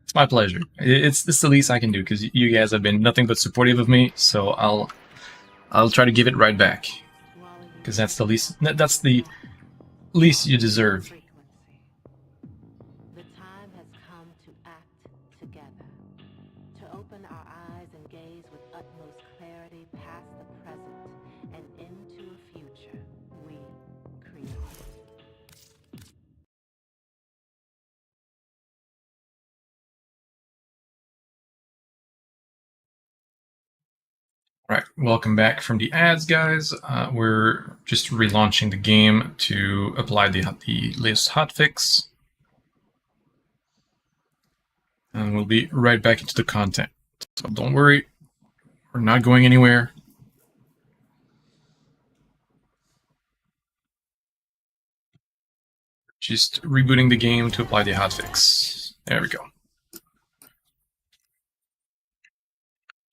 It's my pleasure. It's the least I can do, because you guys have been nothing but supportive of me, so I'll try to give it right back, because that's the least you deserve. The time has come to act together, to open our eyes and gaze with utmost clarity past the present and into a future we create. Right, welcome back from the ads, guys. We're just relaunching the game to apply the latest hotfix. And we'll be right back into the content. So don't worry, we're not going anywhere. Just rebooting the game to apply the hotfix. There we go.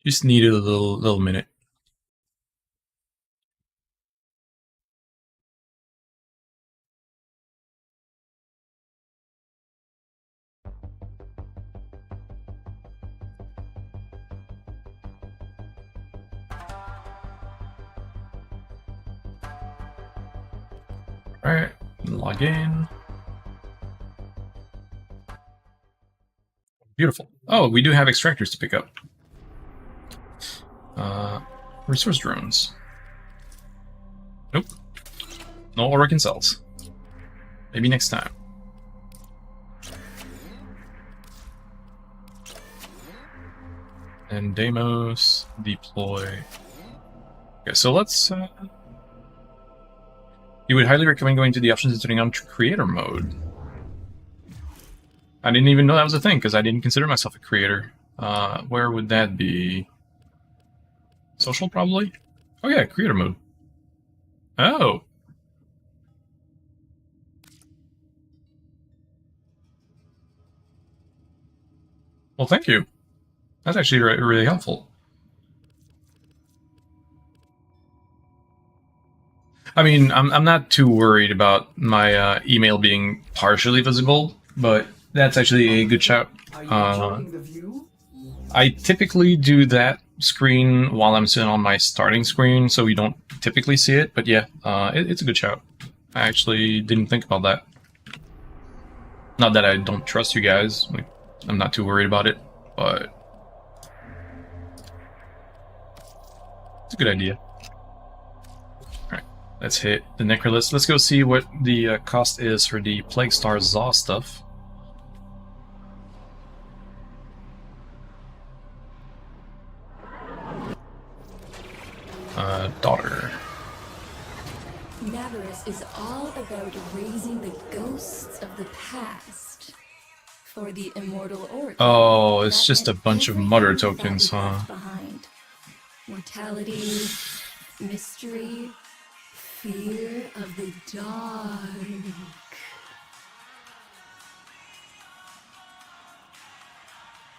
Just needed a little minute. Alright, log in. Beautiful. Oh, we do have extractors to pick up. Resource drones. Nope. No Oregon cells. Maybe next time. And Deimos, deploy. Okay, so let's... You would highly recommend going to the options and turning on creator mode. I didn't even know that was a thing, because I didn't consider myself a creator. Where would that be? Social, probably? Oh yeah, creator mode. Oh! Well, thank you. That's actually really helpful. I mean, I'm not too worried about my email being partially visible, but that's actually a good shout. Are you enjoying the view? I typically do that screen while I'm sitting on my starting screen, so we don't typically see it, but yeah, it's a good shout. I actually didn't think about that. Not that I don't trust you guys, like, I'm not too worried about it, but it's a good idea. Alright, let's hit the Necrolist. Let's go see what the cost is for the Plague Star Zaw stuff. Daughter. Navarus is all about raising the ghosts of the past for the immortal oracle. Oh, it's just a bunch of mutter tokens, huh? Behind. Mortality, mystery, fear of the dark.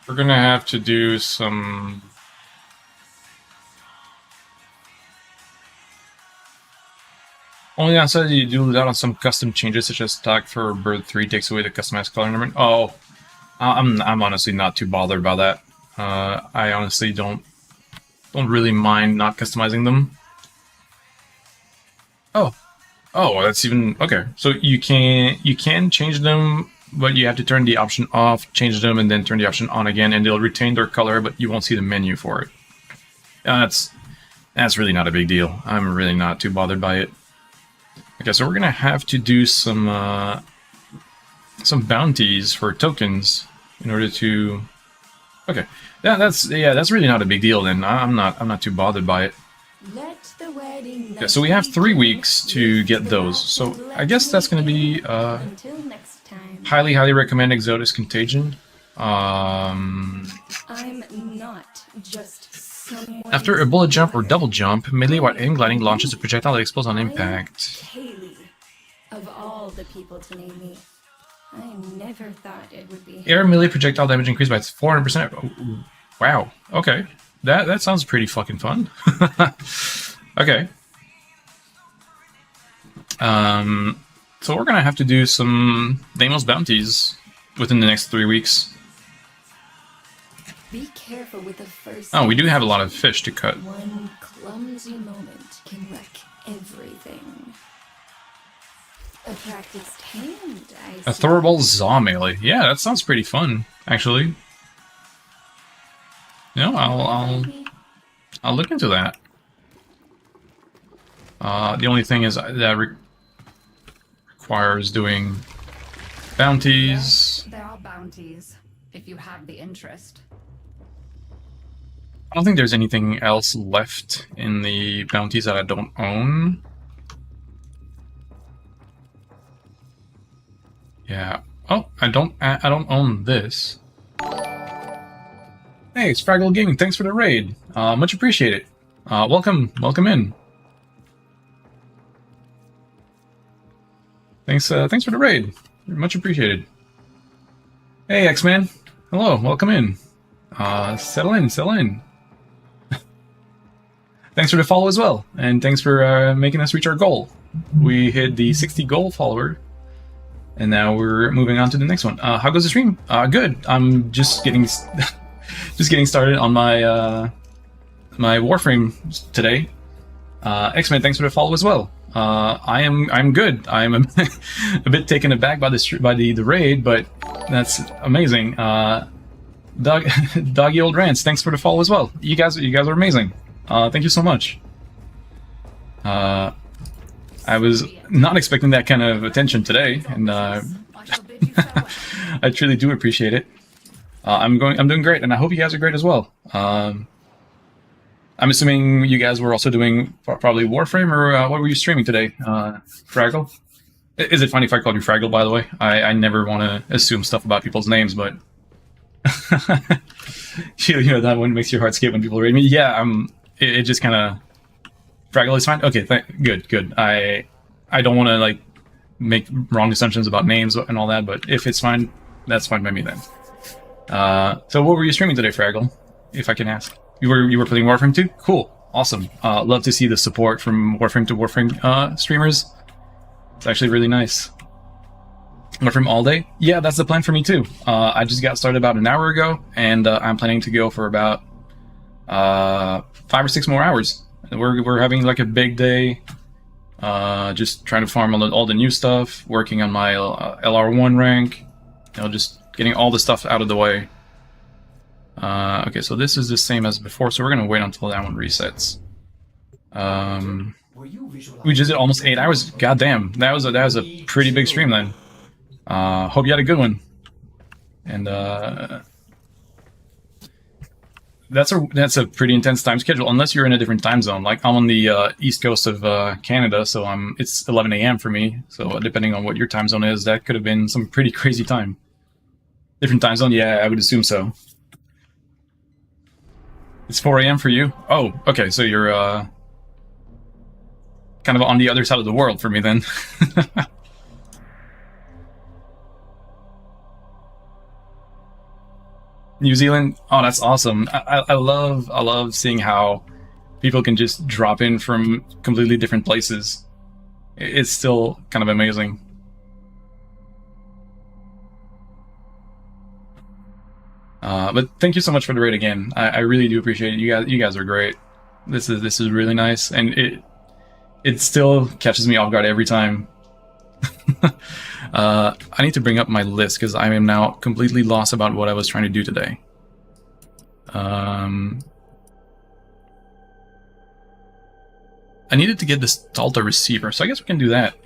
We're gonna have to do some... Only downside you do that on some custom changes, such as tag for bird 3 takes away the customized color ornament. Oh, I'm honestly not too bothered by that. I honestly don't really mind not customizing them. Oh, that's even okay. So you can change them, but you have to turn the option off, change them, and then turn the option on again, and they'll retain their color, but you won't see the menu for it. That's really not a big deal. I'm really not too bothered by it. Okay, so we're gonna have to do some bounties for tokens in order to. Okay, that's really not a big deal then. I'm not too bothered by it. Let the wedding Okay, so we have 3 weeks to get those. So I guess that's gonna be until next time. highly recommend Exodus Contagion. I'm not just someone. After a bullet jump or double jump, melee while aim gliding launches a projectile that explodes on impact. Kaylee. Of all the people to name me, I never thought it would be. Air melee projectile damage increased by 400%. Wow. Okay. That sounds pretty fucking fun. Okay. So we're gonna have to do some Deimos bounties within the next 3 weeks. Be careful with the first. Oh, we do have a lot of fish to cut. One clumsy moment can wreck everything. A practiced hand, I A see. throwable Zaw melee. Yeah, that sounds pretty fun, actually. No, I'll look into that. The only thing is that requires doing bounties. There are bounties, if you have the interest. I don't think there's anything else left in the bounties that I don't own. Yeah. Oh, I don't own this. Hey, it's Fraggle Gaming. Thanks for the raid. Much appreciated. Welcome in. Thanks for the raid. Much appreciated. Hey, X-Man. Hello, welcome in. Settle in. Thanks for the follow as well, and thanks for making us reach our goal. We hit the 60 goal follower, and now we're moving on to the next one. How goes the stream? Good. I'm just getting started on my my Warframe today. X-Men, thanks for the follow as well. I'm good. I'm a bit taken aback by the raid, but that's amazing. Doggy Old Rants, thanks for the follow as well. You guys are amazing. Thank you so much. I was not expecting that kind of attention today, and I truly do appreciate it. I'm doing great, and I hope you guys are great as well. I'm assuming you guys were also doing probably Warframe, or what were you streaming today, Fraggle? Is it funny if I called you Fraggle, by the way? I never want to assume stuff about people's names, but you know that one makes your heart skip when people read me. Yeah, it just kind of Fraggle is fine. Okay, good. I don't want to like make wrong assumptions about names and all that, but if it's fine, that's fine by me then. So what were you streaming today, Fraggle? If I can ask. You were playing Warframe too? Cool, awesome. Love to see the support from Warframe to Warframe streamers. It's actually really nice. Warframe all day? Yeah, that's the plan for me too. I just got started about an hour ago, and I'm planning to go for about 5 or 6 more hours. We're having like a big day. Just trying to farm all the new stuff, working on my LR1 rank. Just getting all the stuff out of the way. Okay, so this is the same as before, so we're gonna wait until that one resets. We just did almost 8 hours. God damn, that was a pretty big stream then. Hope you had a good one. And that's a pretty intense time schedule, unless you're in a different time zone. Like I'm on the east coast of Canada, so it's 11 a.m. for me. So depending on what your time zone is, that could have been some pretty crazy time. Different time zone, yeah, I would assume so. It's 4 a.m. for you? Oh, okay, so you're kind of on the other side of the world for me then. New Zealand? Oh, that's awesome. I love seeing how people can just drop in from completely different places. It's still kind of amazing. But thank you so much for the raid again. I really do appreciate it. You guys are great. This is really nice, and it still catches me off guard every time. I need to bring up my list because I am now completely lost about what I was trying to do today. I needed to get this Talta receiver, so I guess we can do that.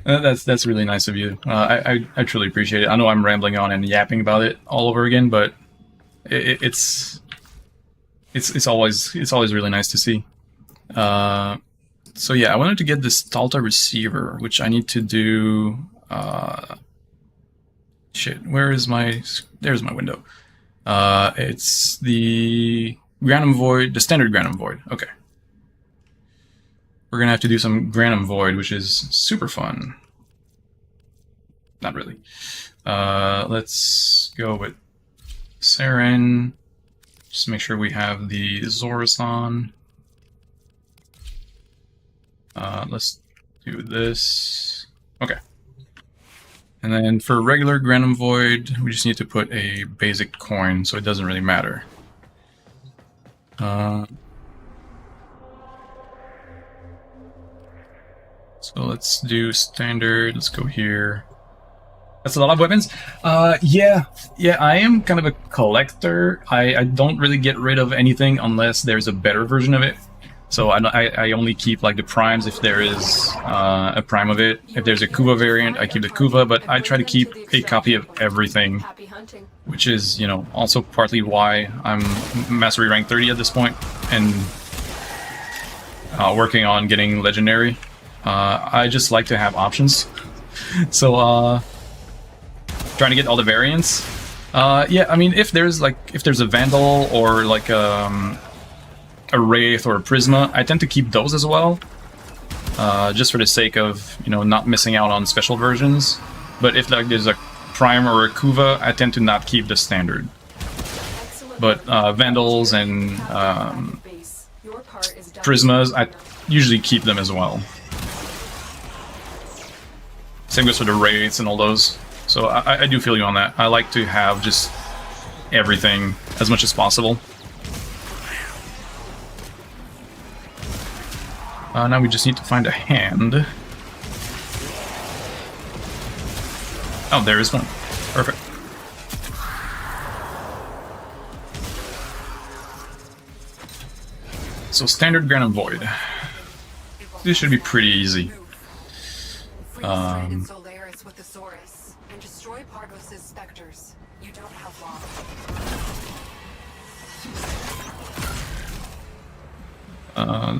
That's really nice of you. I truly appreciate it. I know I'm rambling on and yapping about it all over again, but it's always really nice to see. So yeah, I wanted to get this Talta receiver, which I need to do. Shit, where is my? There's my window. It's the Granum Void, the standard Granum Void. Okay. We're gonna have to do some Granum Void, which is super fun. Not really. Let's go with Saren. Just make sure we have the Zorus on. Let's do this. Okay. And then for regular Granum Void, we just need to put a basic coin, so it doesn't really matter. So let's do standard. Let's go here. That's a lot of weapons. Yeah, I am kind of a collector. I don't really get rid of anything unless there's a better version of it. So I only keep like the primes if there is a prime of it. If there's a Kuva variant, I keep the Kuva, but I try to keep a copy of everything, which is, you know, also partly why I'm Mastery rank 30 at this point and working on getting Legendary. I just like to have options. So trying to get all the variants. Yeah, I mean, if there's a Vandal or like a Wraith or a Prisma, I tend to keep those as well, just for the sake of, you know, not missing out on special versions. But if like there's a Prime or a Kuva, I tend to not keep the standard. But Vandals and Prismas, I usually keep them as well. Same goes for the Wraiths and all those. So I do feel you on that. I like to have just everything as much as possible. Now we just need to find a hand. Oh, there is one. Perfect. So standard Granum Void. This should be pretty easy.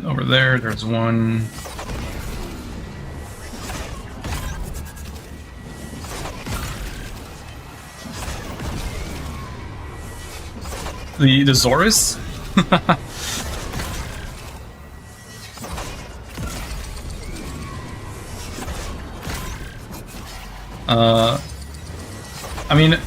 Over there's one. The Zorus? I mean,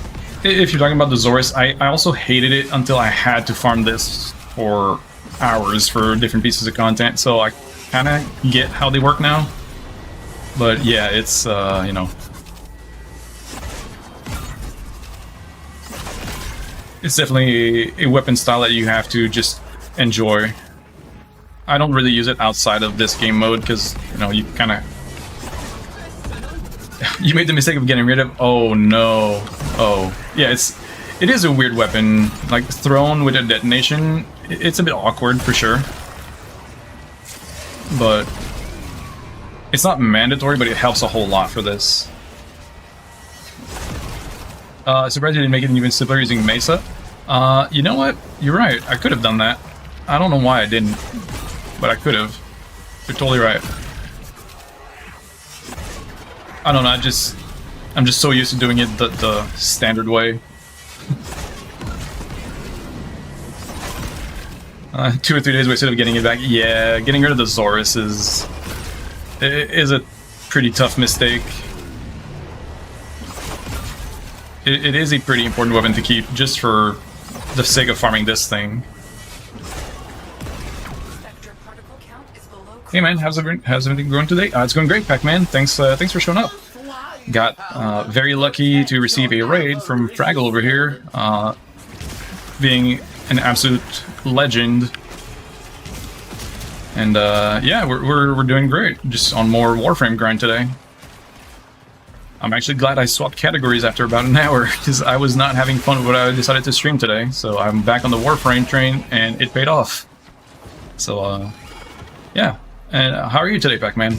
if you're talking about the Zorus, I also hated it until I had to farm this for hours for different pieces of content, so I kind of get how they work now. But yeah, it's, you know, it's definitely a weapon style that you have to just enjoy. I don't really use it outside of this game mode because, you know, you kind of... You made the mistake of getting rid of... Oh no. Oh. Yeah, it is a weird weapon. Like, thrown with a detonation, it's a bit awkward for sure. But it's not mandatory, but it helps a whole lot for this. Surprised you didn't make it even simpler using Mesa. You know what? You're right. I could have done that. I don't know why I didn't, but I could have. You're totally right. I don't know. I'm just so used to doing it the standard way. 2 or 3 days wasted of getting it back. Yeah, getting rid of the Zorus is a pretty tough mistake. It is a pretty important weapon to keep just for the sake of farming this thing. Hey man, how's everything going today? It's going great, Pac-Man. Thanks for showing up. Got very lucky to receive a raid from Fraggle over here, being an absolute legend. And yeah, we're doing great. Just on more Warframe grind today. I'm actually glad I swapped categories after about an hour, because I was not having fun with what I decided to stream today. So I'm back on the Warframe train, and it paid off. So, yeah. And how are you today, Pac-Man?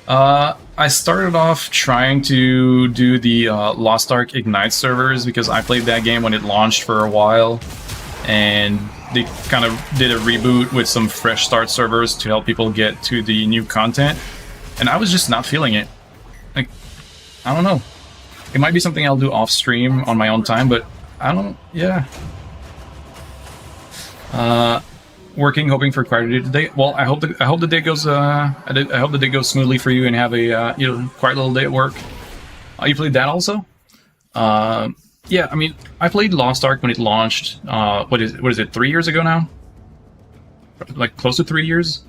I started off trying to do the Lost Ark Ignite servers because I played that game when it launched for a while, and they kind of did a reboot with some fresh start servers to help people get to the new content, and I was just not feeling it. Like, I don't know. It might be something I'll do off stream on my own time, but I don't. Yeah. Working, hoping for quite a day today. Well, I hope the day goes. I hope the day goes smoothly for you and have a quite little day at work. You played that also? Yeah. I mean, I played Lost Ark when it launched. What is it? 3 years ago now? Like close to 3 years.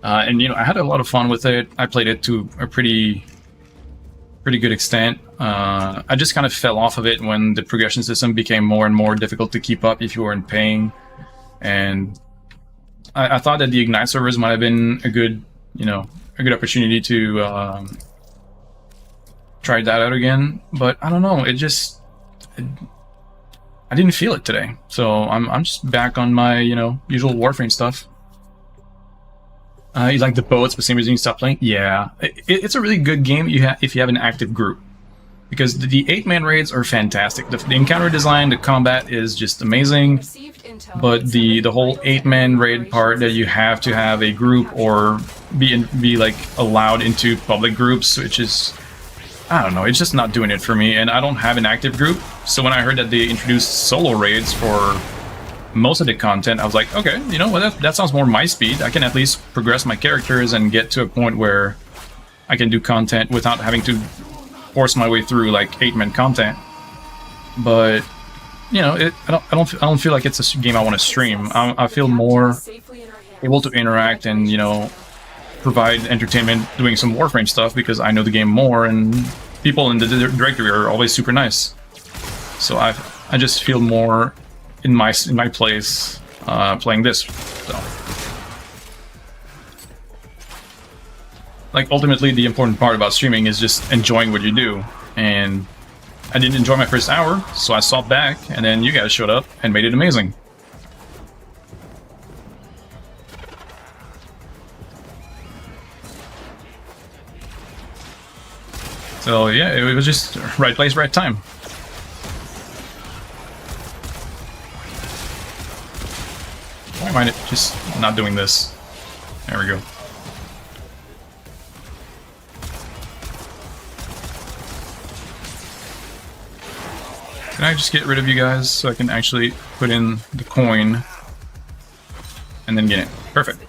And I had a lot of fun with it. I played it to a pretty good extent. I just kind of fell off of it when the progression system became more and more difficult to keep up if you weren't paying. And I thought that the Ignite servers might have been a good opportunity to try that out again. But I don't know. I didn't feel it today. So I'm just back on my usual Warframe stuff. You like the boats, but same reason you stop playing? Yeah, it's a really good game if you have an active group. Because the 8-man raids are fantastic. The encounter design, the combat is just amazing. But the whole 8-man raid part that you have to have a group or be like allowed into public groups, which is, I don't know, it's just not doing it for me. And I don't have an active group, so when I heard that they introduced solo raids for most of the content, I was like, okay, you know what, that sounds more my speed. I can at least progress my characters and get to a point where I can do content without having to force my way through like 8-man content. But I don't feel like it's a game I want to stream. I feel more able to interact and provide entertainment doing some Warframe stuff because I know the game more, and people in the directory are always super nice. So I just feel more in my place playing this. So, like, ultimately the important part about streaming is just enjoying what you do, and I didn't enjoy my first hour, so I stopped back, and then you guys showed up and made it amazing. So yeah, it was just right place, right time. Why am I just not doing this? There we go. Can I just get rid of you guys so I can actually put in the coin and then get it? Perfect.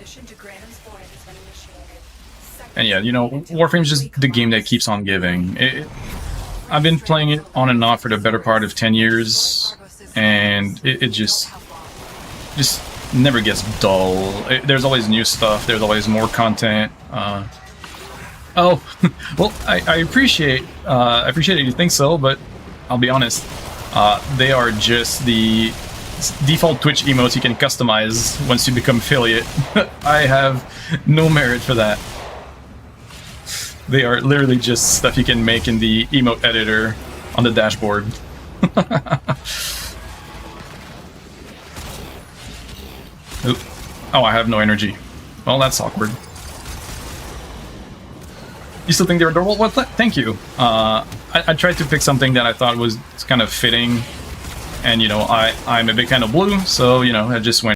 And yeah, Warframe's just the game that keeps on giving. I've been playing it on and off for the better part of 10 years, and it just never gets dull. There's always new stuff. There's always more content. Oh, well, I appreciate that you think so, but I'll be honest. They are just the default Twitch emotes you can customize once you become affiliate. I have no merit for that. They are literally just stuff you can make in the emote editor on the dashboard. Oop. Oh, I have no energy. Well, that's awkward. You still think they're adorable? Well, thank you. I tried to pick something that I thought was kind of fitting, and I'm a big fan of blue, so I just went